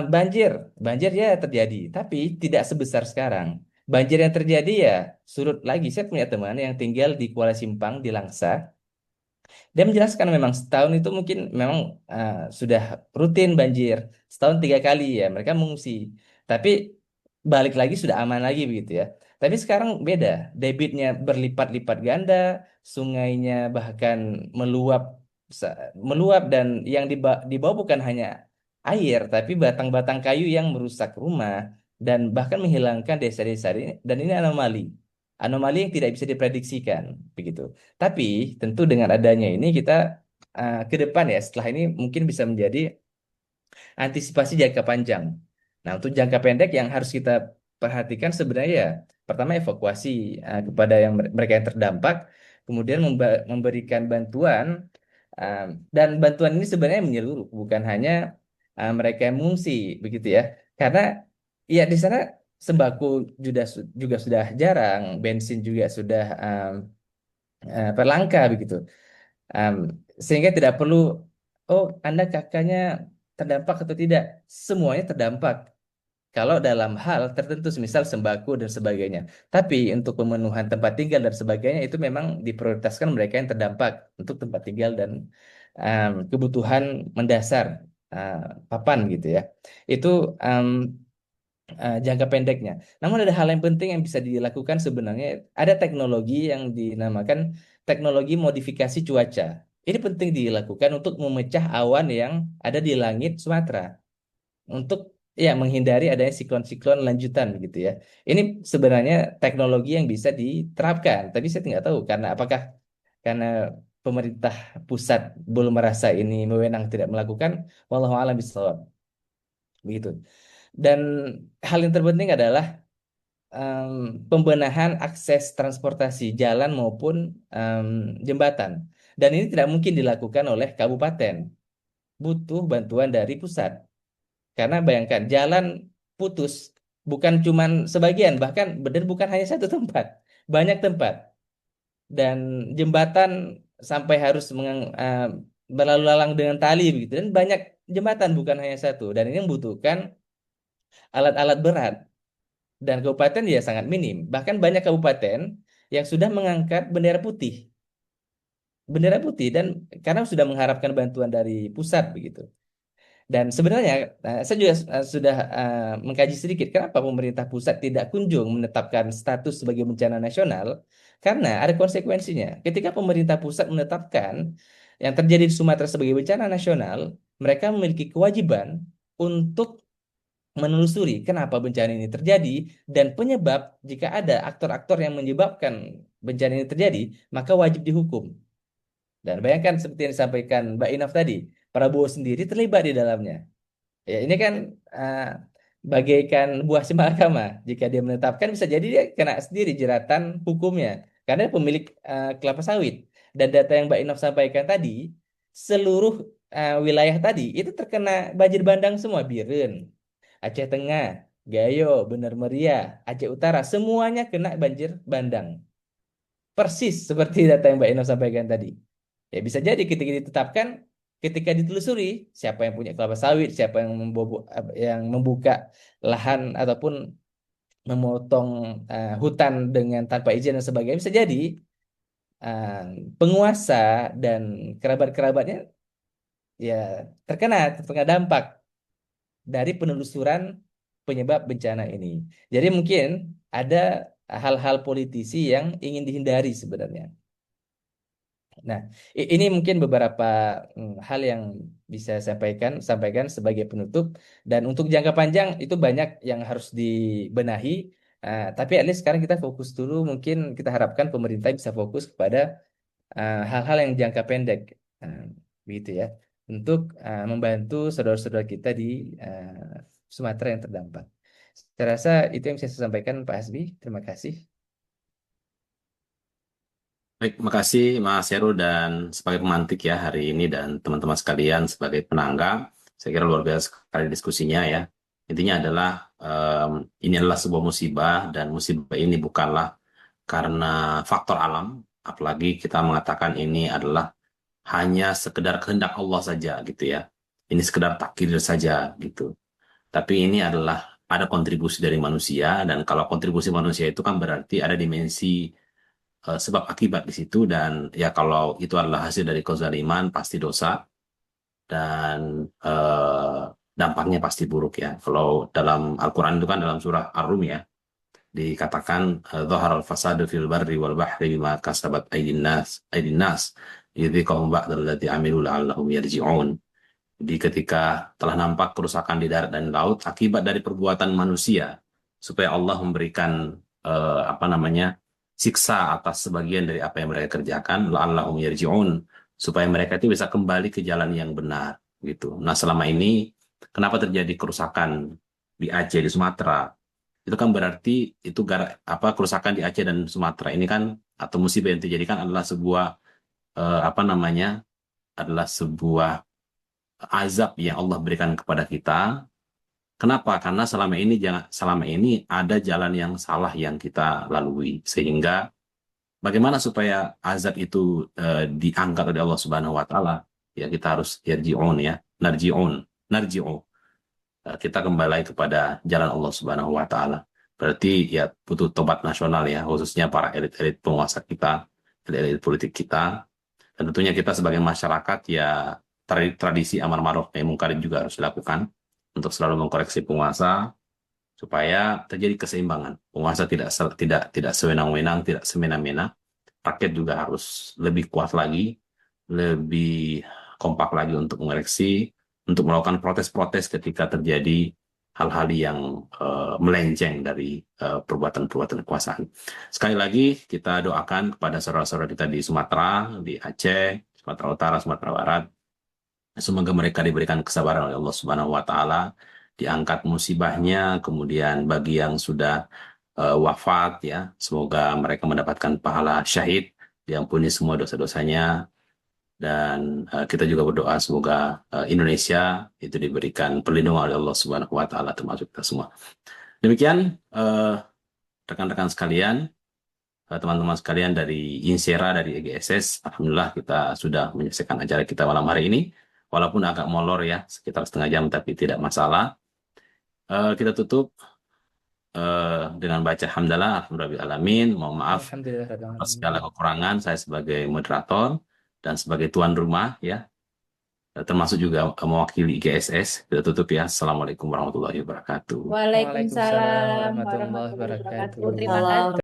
Banjir, banjir ya terjadi, tapi tidak sebesar sekarang. Banjir yang terjadi ya surut lagi. Saya punya teman yang tinggal di Kuala Simpang di Langsa. Dia menjelaskan memang setahun itu mungkin memang sudah rutin banjir. Setahun 3 kali ya mereka mengungsi. Tapi balik lagi sudah aman lagi begitu ya. Tapi sekarang beda. Debitnya berlipat-lipat ganda, sungainya bahkan meluap meluap dan yang dibawa bukan hanya air, tapi batang-batang kayu yang merusak rumah dan bahkan menghilangkan desa-desa ini. Dan ini anomali. Anomali yang tidak bisa diprediksikan begitu. Tapi tentu dengan adanya ini kita ke depan ya setelah ini mungkin bisa menjadi antisipasi jangka panjang. Nah, untuk jangka pendek yang harus kita perhatikan sebenarnya ya pertama evakuasi kepada mereka yang terdampak, kemudian memberikan bantuan uh, dan bantuan ini sebenarnya menyeluruh, bukan hanya mereka yang mengungsi begitu ya. Karena ya di sana sembako juga sudah jarang, bensin juga sudah langka begitu. Um, Sehingga tidak perlu, oh Anda kakaknya terdampak atau tidak, semuanya terdampak. Kalau dalam hal tertentu, misal sembako dan sebagainya. Tapi untuk pemenuhan tempat tinggal dan sebagainya itu memang diprioritaskan mereka yang terdampak untuk tempat tinggal dan kebutuhan mendasar, papan gitu ya. Itu jangka pendeknya. Namun ada hal yang penting yang bisa dilakukan sebenarnya. Ada teknologi yang dinamakan teknologi modifikasi cuaca. Ini penting dilakukan untuk memecah awan yang ada di langit Sumatera. Untuk ya menghindari adanya siklon-siklon lanjutan gitu ya. Ini sebenarnya teknologi yang bisa diterapkan. Tapi saya tidak tahu apakah karena pemerintah pusat belum merasa ini wewenang tidak melakukan. Wallahu a'lam bishawab. Begitu. Dan hal yang terpenting adalah em, pembenahan akses transportasi jalan maupun jembatan. Dan ini tidak mungkin dilakukan oleh kabupaten. Butuh bantuan dari pusat. Karena bayangkan jalan putus bukan cuman sebagian, bahkan benar bukan hanya satu tempat, banyak tempat. Dan jembatan sampai harus berlalu lalang dengan tali begitu. Dan banyak jembatan bukan hanya satu. Dan ini membutuhkan alat-alat berat. Dan kabupaten ya sangat minim. Bahkan banyak kabupaten yang sudah mengangkat bendera putih. Bendera putih dan karena sudah mengharapkan bantuan dari pusat begitu. Dan sebenarnya saya juga sudah mengkaji sedikit kenapa pemerintah pusat tidak kunjung menetapkan status sebagai bencana nasional karena ada konsekuensinya. Ketika pemerintah pusat menetapkan yang terjadi di Sumatera sebagai bencana nasional, mereka memiliki kewajiban untuk menelusuri kenapa bencana ini terjadi dan penyebab jika ada aktor-aktor yang menyebabkan bencana ini terjadi, maka wajib dihukum. Dan bayangkan seperti yang disampaikan Mbak Inaf tadi, Prabowo sendiri terlibat di dalamnya. Ya, ini kan uh, bagaikan buah simalakama. Jika dia menetapkan bisa jadi dia kena sendiri jeratan hukumnya karena dia pemilik kelapa sawit. Dan data yang Mbak Inaf sampaikan tadi, seluruh wilayah tadi itu terkena banjir bandang semua, Biren, Aceh Tengah, Gayo, Bener Meriah, Aceh Utara, semuanya kena banjir bandang. Persis seperti data yang Mbak Inaf sampaikan tadi. Ya bisa jadi ketika ditetapkan, ketika ditelusuri siapa yang punya kelapa sawit, siapa yang membuka lahan ataupun memotong hutan dengan tanpa izin dan sebagainya, bisa jadi penguasa dan kerabat-kerabatnya ya terkena dampak dari penelusuran penyebab bencana ini. Jadi mungkin ada hal-hal politisi yang ingin dihindari sebenarnya. Nah, ini mungkin beberapa hal yang bisa saya sampaikan sebagai penutup. Dan untuk jangka panjang itu banyak yang harus dibenahi. Tapi at least sekarang kita fokus dulu. Mungkin kita harapkan pemerintah bisa fokus kepada hal-hal yang jangka pendek, begitu ya, untuk membantu saudara-saudara kita di Sumatera yang terdampak. Saya rasa itu yang bisa saya sampaikan, Pak Hasbi. Terima kasih. Baik, makasih Mas Heru dan sebagai pemantik ya hari ini dan teman-teman sekalian sebagai penangga. Saya kira luar biasa sekali diskusinya ya. Intinya adalah ini adalah sebuah musibah dan musibah ini bukanlah karena faktor alam. Apalagi kita mengatakan ini adalah hanya sekedar kehendak Allah saja gitu ya. Ini sekedar takdir saja gitu. Tapi ini adalah ada kontribusi dari manusia dan kalau kontribusi manusia itu kan berarti ada dimensi sebab akibat di situ dan ya kalau itu adalah hasil dari kezaliman pasti dosa dan dampaknya pasti buruk ya. Kalau dalam Al-Quran itu kan dalam surah Ar-Rum ya dikatakan zahara al-fasadu fil barri wal bahri bima kasabat aydin nas yudhiqahum ba'dal ladzi amilu la'allahum yarji'un. Jadi ketika telah nampak kerusakan di darat dan laut akibat dari perbuatan manusia supaya Allah memberikan siksa atas sebagian dari apa yang mereka kerjakan, la'allahum yarji'un, supaya mereka itu bisa kembali ke jalan yang benar gitu. Nah, selama ini kenapa terjadi kerusakan di Aceh, di Sumatera? Itu kan berarti itu kerusakan di Aceh dan Sumatera ini kan atau musibah yang terjadi kan adalah sebuah adalah sebuah azab yang Allah berikan kepada kita. Kenapa? Karena selama ini ada jalan yang salah yang kita lalui sehingga bagaimana supaya azab itu diangkat oleh Allah Subhanahu wa taala? Ya kita harus yarji'un ya, narji'u. Kita kembali kepada jalan Allah Subhanahu wa taala. Berarti ya butuh tobat nasional ya, khususnya para elit-elit penguasa kita, elit-elit politik kita. Dan tentunya kita sebagai masyarakat ya tradisi amar ma'ruf nahi munkar juga harus dilakukan untuk selalu mengkoreksi penguasa supaya terjadi keseimbangan. Penguasa tidak sewenang-wenang, tidak semena-mena. Rakyat juga harus lebih kuat lagi, lebih kompak lagi untuk mengoreksi, untuk melakukan protes-protes ketika terjadi hal-hal yang melenceng dari perbuatan-perbuatan kekuasaan. Sekali lagi kita doakan kepada saudara-saudara kita di Sumatera, di Aceh, Sumatera Utara, Sumatera Barat. Semoga mereka diberikan kesabaran oleh Allah Subhanahu wa taala, diangkat musibahnya, kemudian bagi yang sudah wafat ya, semoga mereka mendapatkan pahala syahid, diampuni semua dosa-dosanya, dan kita juga berdoa semoga Indonesia itu diberikan perlindungan oleh Allah Subhanahu wa taala termasuk kita semua. Demikian rekan-rekan sekalian, teman-teman sekalian dari Insera, dari EGSS, alhamdulillah kita sudah menyelesaikan acara kita malam hari ini. Walaupun agak molor ya, sekitar setengah jam, tapi tidak masalah. Kita tutup dengan baca hamdalah, alhamdulillahirrahmanirrahim. Mohon maaf Alhamdulillah. atas segala kekurangan saya sebagai moderator dan sebagai tuan rumah ya, termasuk juga mewakili IGSS. Kita tutup ya. Assalamualaikum warahmatullahi wabarakatuh. Waalaikumsalam Waalaikumsalam warahmatullahi warahmatullahi wabarakatuh. wabarakatuh. Terima kasih.